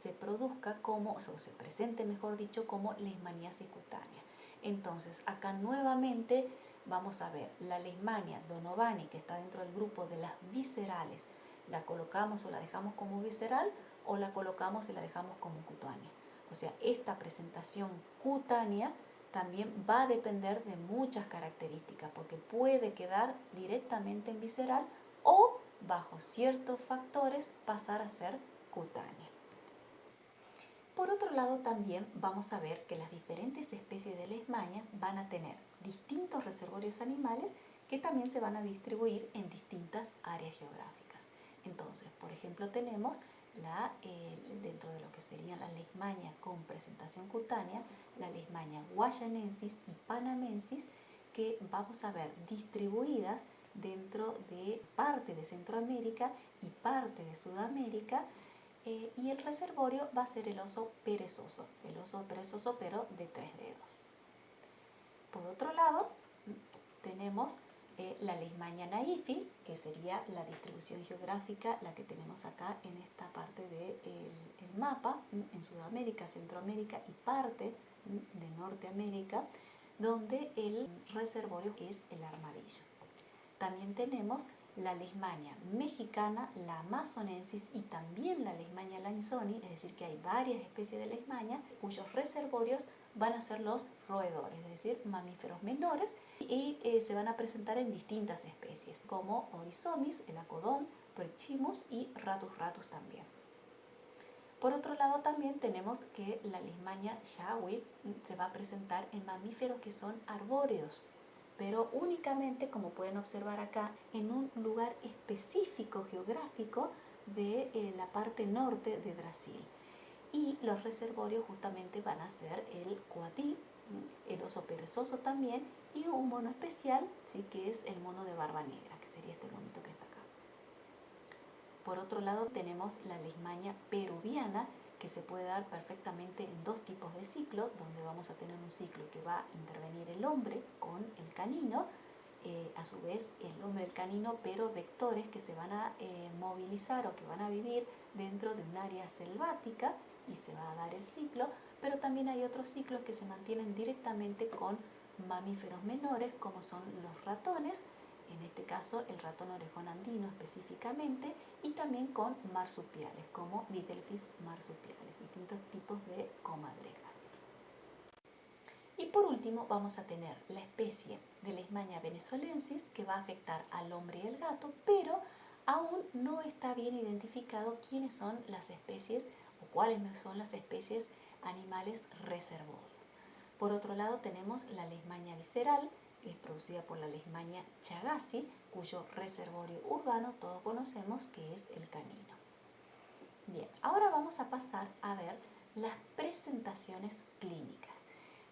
[SPEAKER 1] se produzca como, o se presente, mejor dicho, como leishmaniasis cutánea. Entonces, acá nuevamente vamos a ver la leishmania donovani, que está dentro del grupo de las viscerales. ¿La colocamos o la dejamos como visceral o la colocamos y la dejamos como cutánea? O sea, esta presentación cutánea también va a depender de muchas características, porque puede quedar directamente en visceral o bajo ciertos factores pasar a ser cutánea. Por otro lado, también vamos a ver que las diferentes especies de leishmania van a tener distintos reservorios animales que también se van a distribuir en distintas áreas geográficas. Entonces, por ejemplo, tenemos dentro de lo que serían las leishmanias con presentación cutánea, la leishmania guayanensis y panamensis, que vamos a ver distribuidas dentro de parte de Centroamérica y parte de Sudamérica, y el reservorio va a ser el oso perezoso pero de 3 dedos. Por otro lado, tenemos la leishmania naifi, que sería la distribución geográfica, la que tenemos acá en esta parte del mapa, en Sudamérica, Centroamérica y parte de Norteamérica, donde el reservorio es el armadillo. También tenemos la leishmania mexicana, la amazonensis y también la leishmania lanzoni, es decir, que hay varias especies de leishmania cuyos reservorios van a ser los roedores, es decir, mamíferos menores, y se van a presentar en distintas especies, como Oryzomys, el acodón, Perchimus y Ratus ratus también. Por otro lado, también tenemos que la leishmania Shawi se va a presentar en mamíferos que son arbóreos, pero únicamente, como pueden observar acá, en un lugar específico geográfico de la parte norte de Brasil. Y los reservorios justamente van a ser el coatí, el oso perezoso también, y un mono especial, ¿sí?, que es el mono de barba negra, que sería este monito que está acá. Por otro lado, tenemos la leishmania peruviana, que se puede dar perfectamente en dos tipos de ciclo, donde vamos a tener un ciclo que va a intervenir el hombre con el canino, a su vez el hombre y el canino, pero vectores que se van a movilizar o que van a vivir dentro de un área selvática, y se va a dar el ciclo, pero también hay otros ciclos que se mantienen directamente con mamíferos menores, como son los ratones, en este caso el ratón orejón andino específicamente, y también con marsupiales, como Didelphis marsupiales, distintos tipos de comadrejas. Y por último vamos a tener la especie de leishmania venezolensis, que va a afectar al hombre y al gato, pero aún no está bien identificado quiénes son las especies o cuáles son las especies animales reservorios. Por otro lado, tenemos la leishmania visceral, que es producida por la leishmania chagassi, cuyo reservorio urbano todos conocemos que es el canino. Bien, ahora vamos a pasar a ver las presentaciones clínicas.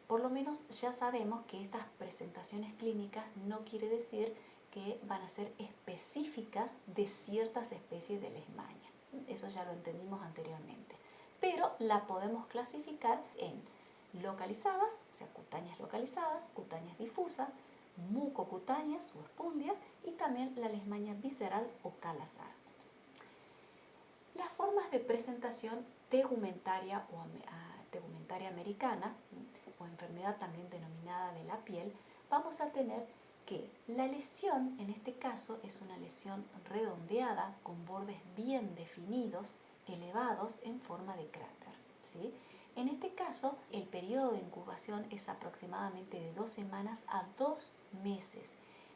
[SPEAKER 1] Por lo menos ya sabemos que estas presentaciones clínicas no quiere decir que van a ser específicas de ciertas especies de leishmania. Eso ya lo entendimos anteriormente. Pero la podemos clasificar en localizadas, o sea, cutáneas localizadas, cutáneas difusas, mucocutáneas o espúndias, y también la leishmania visceral o calazar. Las formas de presentación tegumentaria o tegumentaria americana, o enfermedad también denominada de la piel, vamos a tener que la lesión en este caso es una lesión redondeada con bordes bien definidos, elevados en forma de cráter, ¿sí? En este caso, el periodo de incubación es aproximadamente de 2 semanas a 2 meses,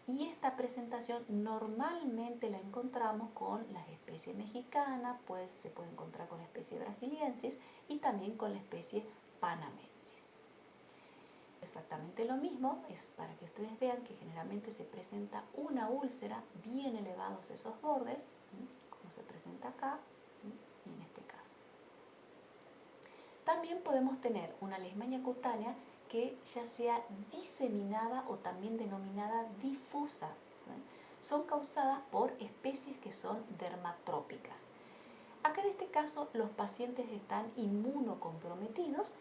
[SPEAKER 1] y esta presentación normalmente la encontramos con las especies mexicanas, pues se puede encontrar con la especie brasiliensis y también con la especie panamensis. Exactamente lo mismo, es para que ustedes vean que generalmente se presenta una úlcera, bien elevados esos bordes, como se presenta acá y en este caso. También podemos tener una leishmania cutánea que ya sea diseminada o también denominada difusa, ¿sí? Son causadas por especies que son dermatrópicas. Acá en este caso los pacientes están inmunocomprometidos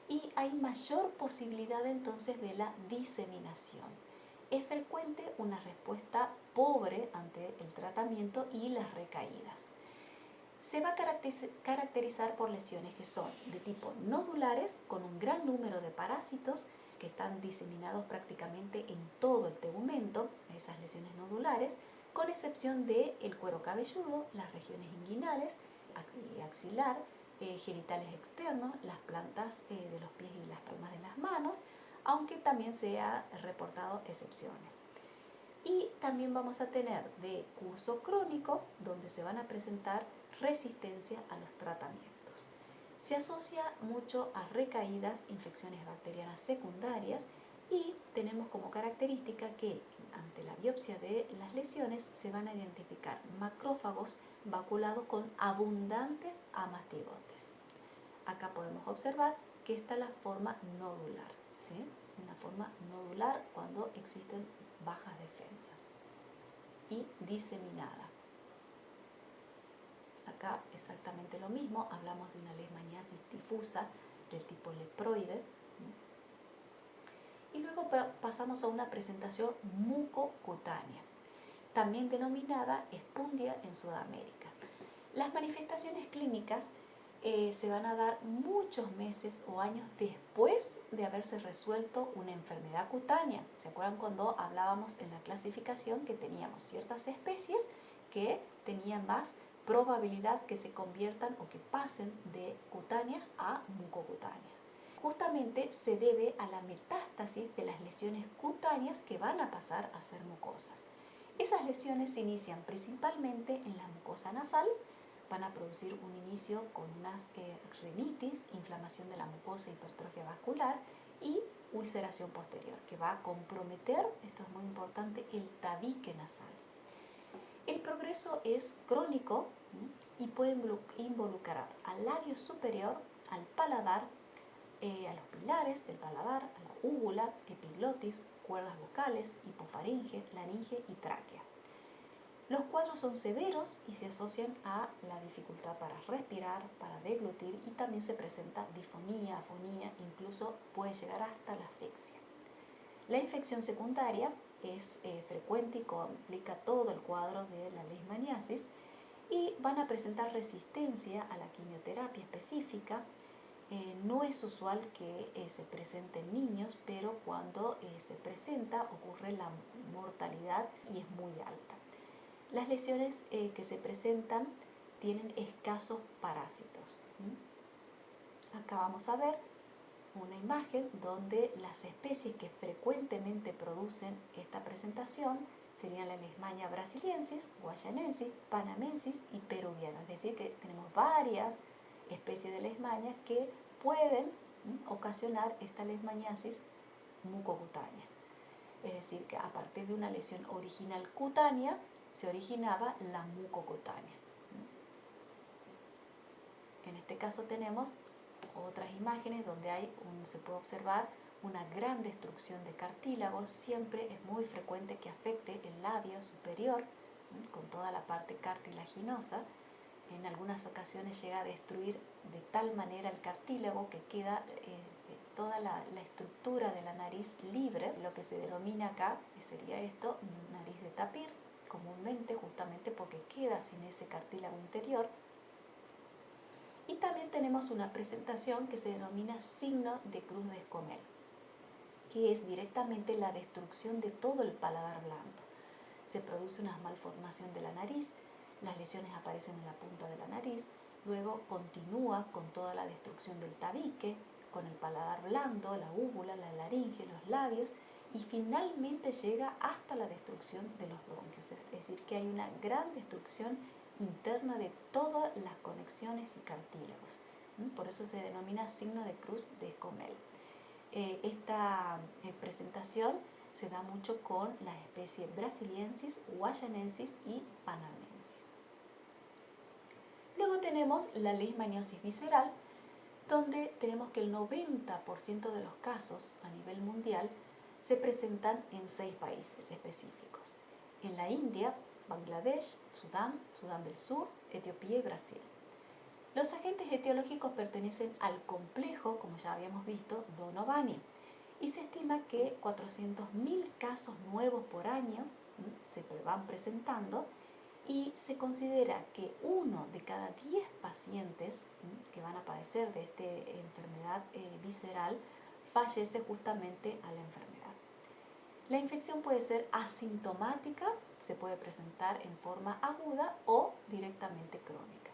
[SPEAKER 1] y hay mayor posibilidad entonces de la diseminación. Es frecuente una respuesta pobre ante el tratamiento y las recaídas. Se va a caracterizar por lesiones que son de tipo nodulares, con un gran número de parásitos que están diseminados prácticamente en todo el tegumento, esas lesiones nodulares, con excepción del cuero cabelludo, las regiones inguinales, axilar, genitales externos, las plantas de los pies y las palmas de las manos, aunque también se ha reportado excepciones. Y también vamos a tener de curso crónico, donde se van a presentar resistencia a los tratamientos. Se asocia mucho a recaídas, infecciones bacterianas secundarias y tenemos como característica que ante la biopsia de las lesiones se van a identificar macrófagos vaculados con abundantes amastigotes. Acá podemos observar que está la forma nodular, ¿sí? Una forma nodular cuando existen bajas defensas y diseminada. Acá exactamente lo mismo, hablamos de una leishmaniasis difusa del tipo leproide. Y luego pasamos a una presentación mucocutánea, también denominada espundia en Sudamérica. Las manifestaciones clínicas se van a dar muchos meses o años después de haberse resuelto una enfermedad cutánea. ¿Se acuerdan cuando hablábamos en la clasificación que teníamos ciertas especies que tenían más probabilidad que se conviertan o que pasen de cutáneas a mucocutáneas? Justamente se debe a la metástasis de las lesiones cutáneas que van a pasar a ser mucosas. Esas lesiones se inician principalmente en la mucosa nasal, van a producir un inicio con unas rinitis, inflamación de la mucosa, hipertrofia vascular y ulceración posterior, que va a comprometer, esto es muy importante, el tabique nasal. El progreso es crónico y puede involucrar al labio superior, al paladar, a los pilares del paladar, a la úvula, epiglotis, cuerdas vocales, hipofaringe, laringe y tráquea. Los cuadros son severos y se asocian a la dificultad para respirar, para deglutir y también se presenta disfonía, afonía, incluso puede llegar hasta la asfixia. La infección secundaria es frecuente y complica todo el cuadro de la leishmaniasis y van a presentar resistencia a la quimioterapia específica. No es usual que se presente en niños, pero cuando se presenta ocurre la mortalidad y es muy alta. Las lesiones que se presentan tienen escasos parásitos. Acá vamos a ver una imagen donde las especies que frecuentemente producen esta presentación serían la Leishmania brasiliensis, guayanensis, panamensis y peruviana. Es decir, que tenemos varias especies de leishmania que pueden ocasionar esta leishmaniasis mucocutánea. Es decir, que a partir de una lesión original cutánea se originaba la mucocutánea. En este caso tenemos otras imágenes donde se puede observar una gran destrucción de cartílagos. Siempre es muy frecuente que afecte el labio superior con toda la parte cartilaginosa. En algunas ocasiones llega a destruir de tal manera el cartílago que queda toda la estructura de la nariz libre, lo que se denomina acá, que sería esto, nariz de tapir, comúnmente justamente porque queda sin ese cartílago interior. Y también tenemos una presentación que se denomina signo de cruz de Escomel, que es directamente la destrucción de todo el paladar blando. Se produce una malformación de la nariz, las lesiones aparecen en la punta de la nariz, luego continúa con toda la destrucción del tabique, con el paladar blando, la úvula, la laringe, los labios, y finalmente llega hasta la destrucción de los bronquios. Es decir, que hay una gran destrucción interna de todas las conexiones y cartílagos. Por eso se denomina signo de cruz de Escomel. Esta presentación se da mucho con las especies brasiliensis, guayanensis y panamensis. Luego tenemos la leishmaniosis visceral, donde tenemos que el 90% de los casos a nivel mundial se presentan en 6 países específicos. En la India, Bangladesh, Sudán, Sudán del Sur, Etiopía y Brasil. Los agentes etiológicos pertenecen al complejo, como ya habíamos visto, Donovani, y se estima que 400.000 casos nuevos por año se van presentando, y se considera que 1 de cada 10 pacientes que van a padecer de esta enfermedad visceral fallece justamente a la enfermedad. La infección puede ser asintomática, se puede presentar en forma aguda o directamente crónica.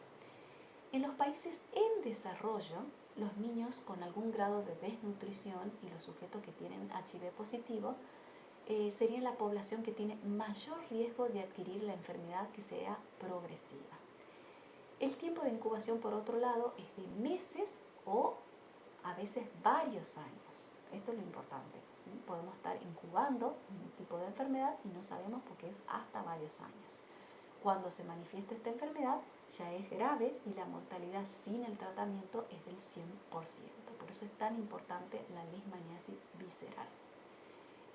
[SPEAKER 1] En los países en desarrollo, los niños con algún grado de desnutrición y los sujetos que tienen HIV positivo sería la población que tiene mayor riesgo de adquirir la enfermedad que sea progresiva. El tiempo de incubación, por otro lado, es de meses o a veces varios años. Esto es lo importante. Podemos estar incubando un tipo de enfermedad y no sabemos porque es hasta varios años. Cuando se manifiesta esta enfermedad ya es grave y la mortalidad sin el tratamiento es del 100%. Por eso es tan importante la leishmaniasis visceral.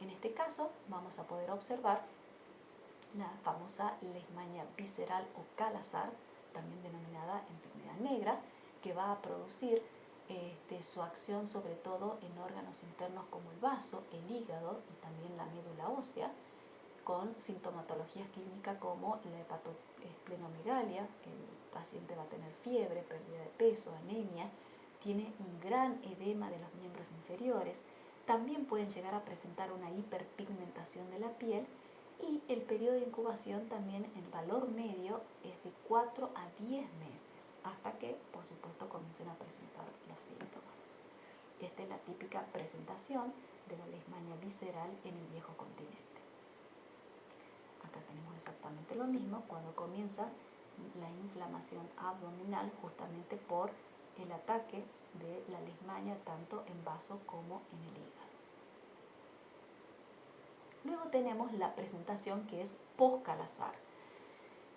[SPEAKER 1] En este caso vamos a poder observar la famosa leishmania visceral o Kala-Azar, también denominada enfermedad negra, que va a producir su acción sobre todo en órganos internos como el vaso, el hígado y también la médula ósea, con sintomatologías clínicas como la hepatoesplenomegalia. El paciente va a tener fiebre, pérdida de peso, anemia, tiene un gran edema de los miembros inferiores. También pueden llegar a presentar una hiperpigmentación de la piel, y el periodo de incubación también, el valor medio es de 4 a 10 meses, hasta que por supuesto comiencen a presentar los síntomas. Esta es la típica presentación de la leishmania visceral en el viejo continente. Acá tenemos exactamente lo mismo cuando comienza la inflamación abdominal, justamente por el ataque de la leishmania tanto en vaso como en el hígado. Luego tenemos la presentación que es post-Kala-Azar.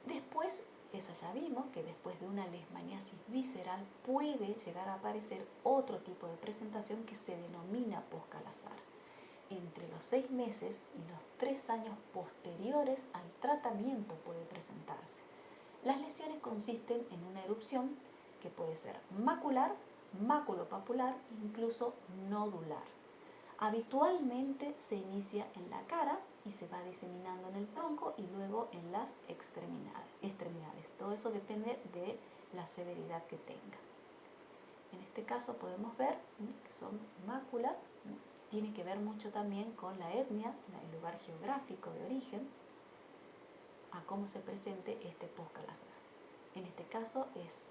[SPEAKER 1] Después, esa ya vimos que después de una leishmaniasis visceral puede llegar a aparecer otro tipo de presentación que se denomina post-Kala-Azar. Entre los 6 meses y los 3 años posteriores al tratamiento puede presentarse. Las lesiones consisten en una erupción que puede ser macular, maculopapular e incluso nodular. Habitualmente se inicia en la cara y se va diseminando en el tronco y luego en las extremidades. Todo eso depende de la severidad que tenga. En este caso podemos ver que son máculas. Tiene que ver mucho también con la etnia, el lugar geográfico de origen, a cómo se presente este post-Kala-Azar. En este caso es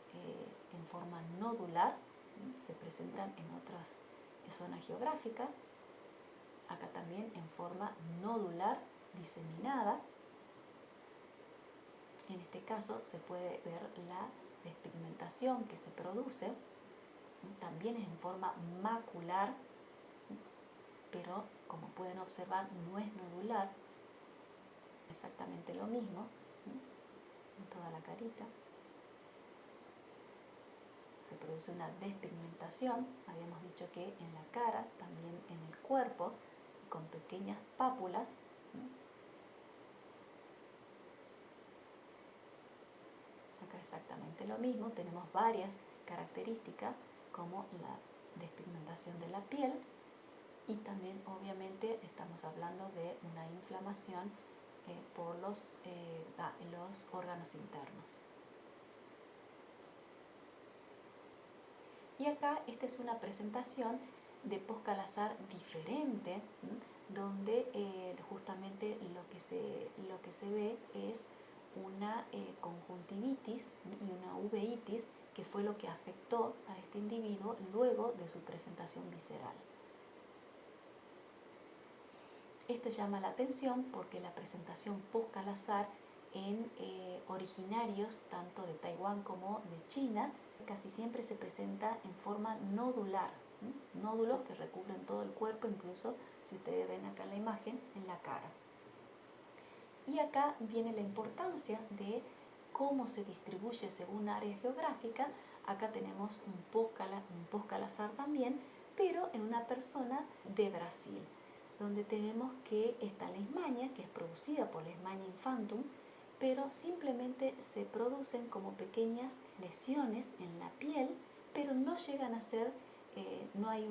[SPEAKER 1] en forma nodular, se presentan en otras zonas geográficas. Acá también en forma nodular diseminada. En este caso se puede ver la despigmentación que se produce. También es en forma macular, pero como pueden observar no es nodular. Exactamente lo mismo en toda la carita. Se produce una despigmentación. Habíamos dicho que en la cara, también en el cuerpo, con pequeñas pápulas. Acá exactamente lo mismo, tenemos varias características como la despigmentación de la piel, y también obviamente estamos hablando de una inflamación por los órganos internos. Y acá esta es una presentación de post-Kala-Azar diferente, donde justamente lo que se ve es una conjuntivitis y una uveitis, que fue lo que afectó a este individuo luego de su presentación visceral. Esto llama la atención porque la presentación post-Kala-Azar en originarios tanto de Taiwán como de China casi siempre se presenta en forma nodular, nódulos que recubren todo el cuerpo, incluso si ustedes ven acá en la imagen, en la cara. Y acá viene la importancia de cómo se distribuye según área geográfica. Acá tenemos un post-Kala-Azar también, pero en una persona de Brasil, donde tenemos que esta leishmania, que es producida por Leishmania infantum, pero simplemente se producen como pequeñas lesiones en la piel, pero no llegan a ser, no hay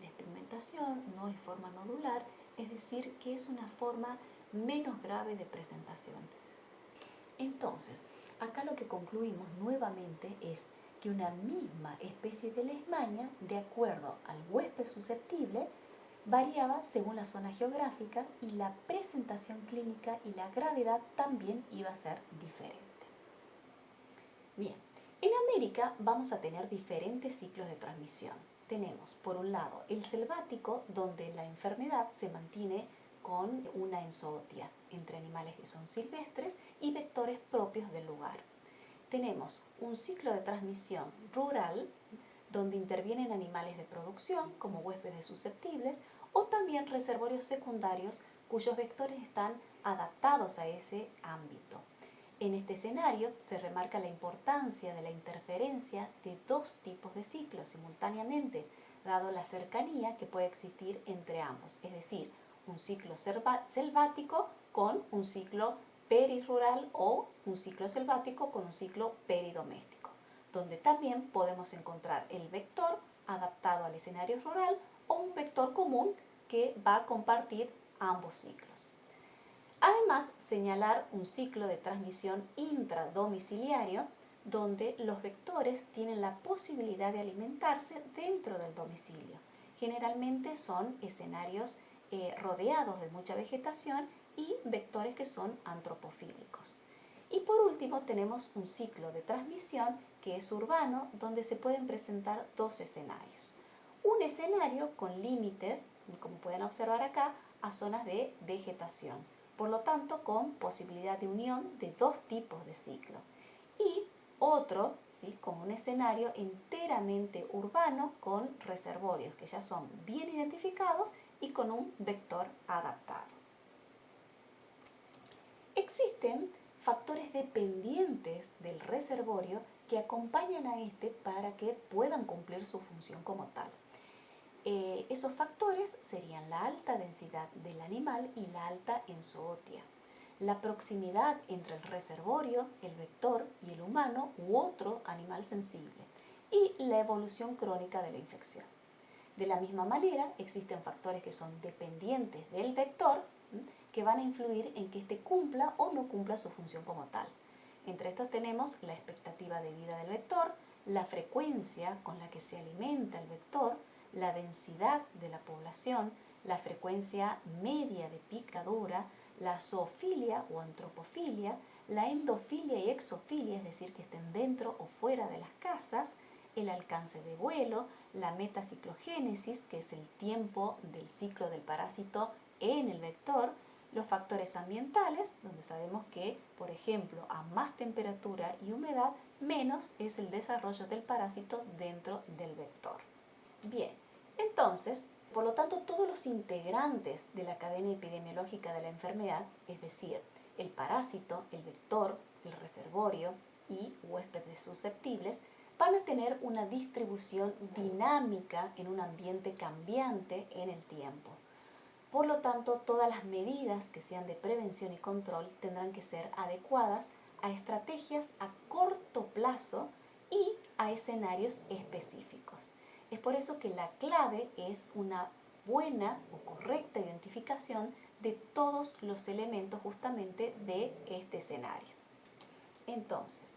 [SPEAKER 1] despigmentación, no hay forma nodular, es decir, que es una forma menos grave de presentación. Entonces, acá lo que concluimos nuevamente es que una misma especie de leishmania, de acuerdo al huésped susceptible, variaba según la zona geográfica y la presentación clínica y la gravedad también iba a ser diferente. Bien, en América vamos a tener diferentes ciclos de transmisión. Tenemos, por un lado, el selvático, donde la enfermedad se mantiene con una enzootia entre animales que son silvestres y vectores propios del lugar. Tenemos un ciclo de transmisión rural, donde intervienen animales de producción como huéspedes susceptibles o también reservorios secundarios cuyos vectores están adaptados a ese ámbito. En este escenario se remarca la importancia de la interferencia de dos tipos de ciclos simultáneamente, dado la cercanía que puede existir entre ambos, es decir, un ciclo selvático con un ciclo perirural o un ciclo selvático con un ciclo peridoméstico, donde también podemos encontrar el vector adaptado al escenario rural o un vector común que va a compartir ambos ciclos. Además, señalar un ciclo de transmisión intradomiciliario donde los vectores tienen la posibilidad de alimentarse dentro del domicilio. Generalmente son escenarios rodeados de mucha vegetación y vectores que son antropofílicos. Y por último tenemos un ciclo de transmisión que es urbano, donde se pueden presentar dos escenarios. Un escenario con límites, como pueden observar acá, a zonas de vegetación, por lo tanto con posibilidad de unión de dos tipos de ciclo. Y otro, ¿sí?, como un escenario enteramente urbano con reservorios que ya son bien identificados y con un vector adaptado. Existen factores dependientes del reservorio que acompañan a este para que puedan cumplir su función como tal. Esos factores serían la alta densidad del animal y la alta enzootia, la proximidad entre el reservorio, el vector y el humano u otro animal sensible, y la evolución crónica de la infección. De la misma manera, existen factores que son dependientes del vector, que van a influir en que éste cumpla o no cumpla su función como tal. Entre estos tenemos la expectativa de vida del vector, la frecuencia con la que se alimenta el vector, la densidad de la población, la frecuencia media de picadura, la zoofilia o antropofilia, la endofilia y exofilia, es decir, que estén dentro o fuera de las casas, el alcance de vuelo, la metaciclogénesis, que es el tiempo del ciclo del parásito en el vector, los factores ambientales, donde sabemos que, por ejemplo, a más temperatura y humedad, menos es el desarrollo del parásito dentro del vector. Bien, entonces, por lo tanto, todos los integrantes de la cadena epidemiológica de la enfermedad, es decir, el parásito, el vector, el reservorio y huéspedes susceptibles, van a tener una distribución dinámica en un ambiente cambiante en el tiempo. Por lo tanto, todas las medidas que sean de prevención y control tendrán que ser adecuadas a estrategias a corto plazo y a escenarios específicos. Es por eso que la clave es una buena o correcta identificación de todos los elementos justamente de este escenario. Entonces,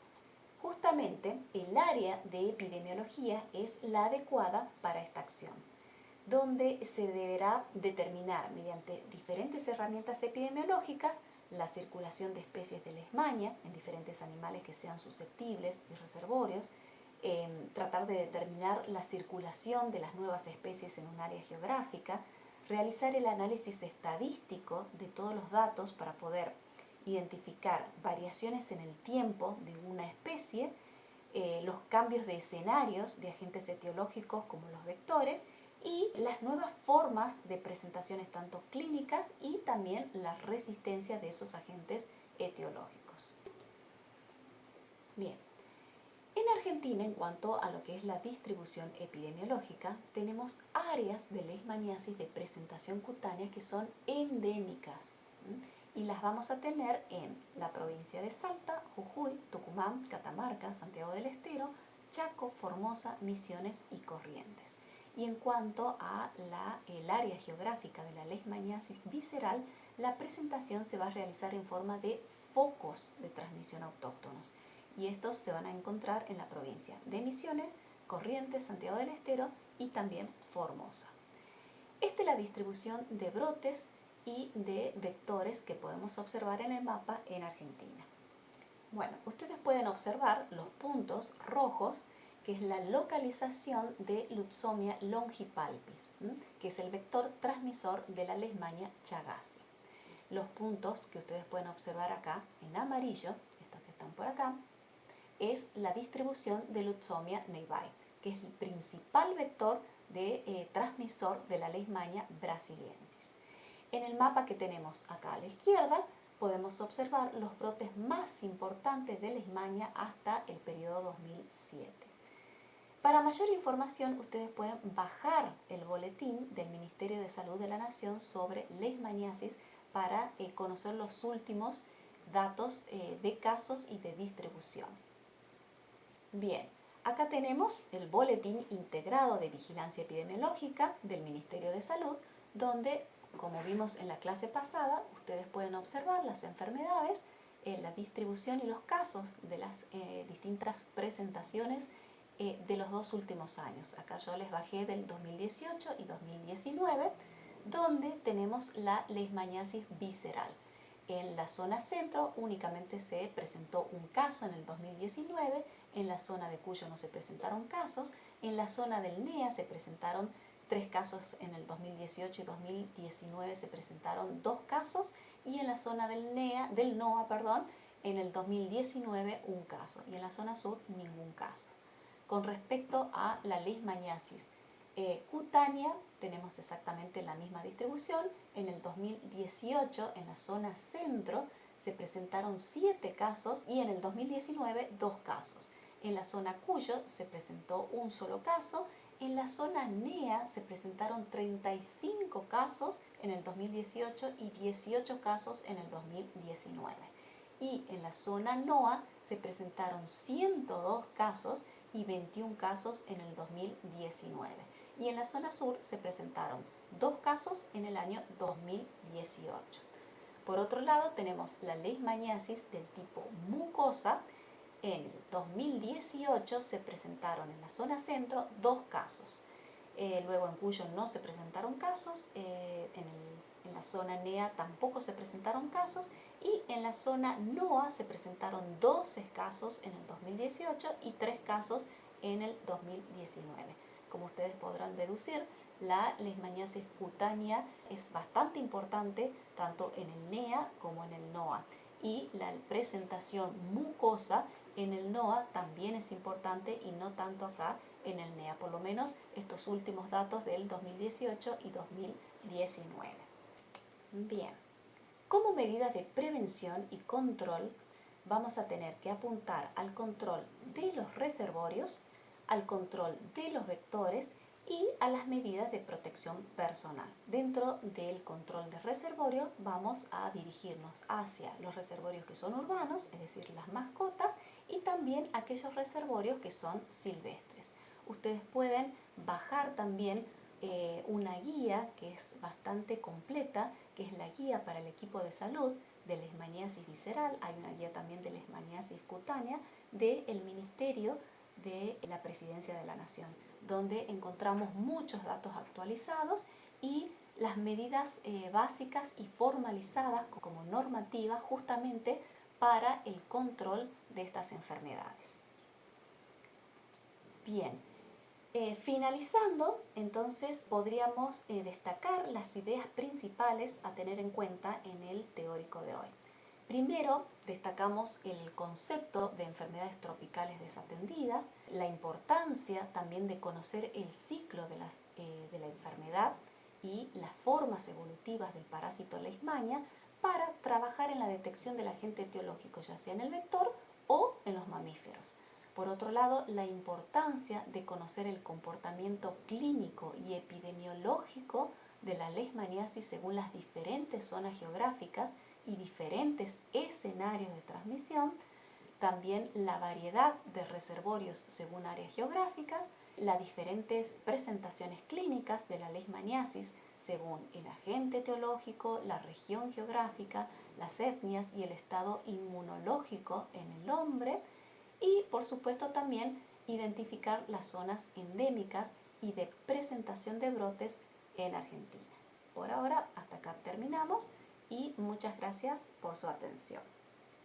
[SPEAKER 1] justamente el área de epidemiología es la adecuada para esta acción, donde se deberá determinar mediante diferentes herramientas epidemiológicas la circulación de especies de leishmania en diferentes animales que sean susceptibles y reservorios, tratar de determinar la circulación de las nuevas especies en un área geográfica, realizar el análisis estadístico de todos los datos para poder identificar variaciones en el tiempo de una especie, los cambios de escenarios de agentes etiológicos como los vectores y las nuevas formas de presentaciones tanto clínicas y también la resistencia de esos agentes etiológicos. Bien, en Argentina, en cuanto a lo que es la distribución epidemiológica, tenemos áreas de leishmaniasis de presentación cutánea que son endémicas y las vamos a tener en la provincia de Salta, Jujuy, Tucumán, Catamarca, Santiago del Estero, Chaco, Formosa, Misiones y Corrientes. Y en cuanto a el área geográfica de la leishmaniasis visceral, la presentación se va a realizar en forma de focos de transmisión autóctonos. Y estos se van a encontrar en la provincia de Misiones, Corrientes, Santiago del Estero y también Formosa. Esta es la distribución de brotes y de vectores que podemos observar en el mapa en Argentina. Bueno, ustedes pueden observar los puntos rojos, que es la localización de Lutzomia longipalpis, que es el vector transmisor de la leishmania chagassi. Los puntos que ustedes pueden observar acá en amarillo, estos que están por acá, es la distribución de Lutzomia neibai, que es el principal vector de transmisor de la leishmania brasiliensis. En el mapa que tenemos acá a la izquierda, podemos observar los brotes más importantes de leishmania hasta el periodo 2007. Para mayor información, ustedes pueden bajar el boletín del Ministerio de Salud de la Nación sobre leishmaniasis para conocer los últimos datos de casos y de distribución. Bien, acá tenemos el boletín integrado de vigilancia epidemiológica del Ministerio de Salud, donde, como vimos en la clase pasada, ustedes pueden observar las enfermedades, la distribución y los casos de las distintas presentaciones de los dos últimos años. Acá yo les bajé del 2018 y 2019, donde tenemos la leishmaniasis visceral. En la zona centro únicamente se presentó un caso en el 2019, en la zona de Cuyo no se presentaron casos, en la zona del NEA se presentaron 3 casos en el 2018 y 2019 se presentaron 2 casos, y en la zona del NOA, en el 2019 un caso, y en la zona sur ningún caso. Con respecto a la leishmaniasis cutánea, tenemos exactamente la misma distribución. En el 2018, en la zona centro, se presentaron 7 casos y en el 2019 2 casos. En la zona Cuyo se presentó un solo caso. En la zona NEA se presentaron 35 casos en el 2018 y 18 casos en el 2019. Y en la zona NOA se presentaron 102 casos y 21 casos en el 2019. Y en la zona sur se presentaron 2 casos en el año 2018. Por otro lado, tenemos la leishmaniasis del tipo mucosa. En el 2018 se presentaron en la zona centro 2 casos. Luego en Cuyo no se presentaron casos, en la zona NEA tampoco se presentaron casos, y en la zona NOA se presentaron 12 casos en el 2018 y 3 casos en el 2019. Como ustedes podrán deducir, la leishmaniasis cutánea es bastante importante tanto en el NEA como en el NOA, y la presentación mucosa en el NOA también es importante y no tanto acá en el NEA, por lo menos estos últimos datos del 2018 y 2019. Bien, como medida de prevención y control vamos a tener que apuntar al control de los reservorios, al control de los vectores y a las medidas de protección personal. Dentro del control de reservorio vamos a dirigirnos hacia los reservorios que son urbanos, es decir, las mascotas, y también aquellos reservorios que son silvestres. Ustedes pueden bajar también una guía que es bastante completa, que es la guía para el equipo de salud de leishmaniasis visceral. Hay una guía también de leishmaniasis cutánea del Ministerio de la Presidencia de la Nación, donde encontramos muchos datos actualizados y las medidas básicas y formalizadas como normativas justamente para el control de estas enfermedades. Bien, finalizando, entonces podríamos destacar las ideas principales a tener en cuenta en el teórico de hoy. Primero, destacamos el concepto de enfermedades tropicales desatendidas, la importancia también de conocer el ciclo de la enfermedad y las formas evolutivas del parásito leishmania para trabajar en la detección del agente etiológico, ya sea en el vector o en los mamíferos. Por otro lado, la importancia de conocer el comportamiento clínico y epidemiológico de la leishmaniasis según las diferentes zonas geográficas y diferentes escenarios de transmisión, también la variedad de reservorios según área geográfica, las diferentes presentaciones clínicas de la leishmaniasis según el agente etiológico, la región geográfica, las etnias y el estado inmunológico en el hombre, y por supuesto también identificar las zonas endémicas y de presentación de brotes en Argentina. Por ahora hasta acá terminamos y muchas gracias por su atención.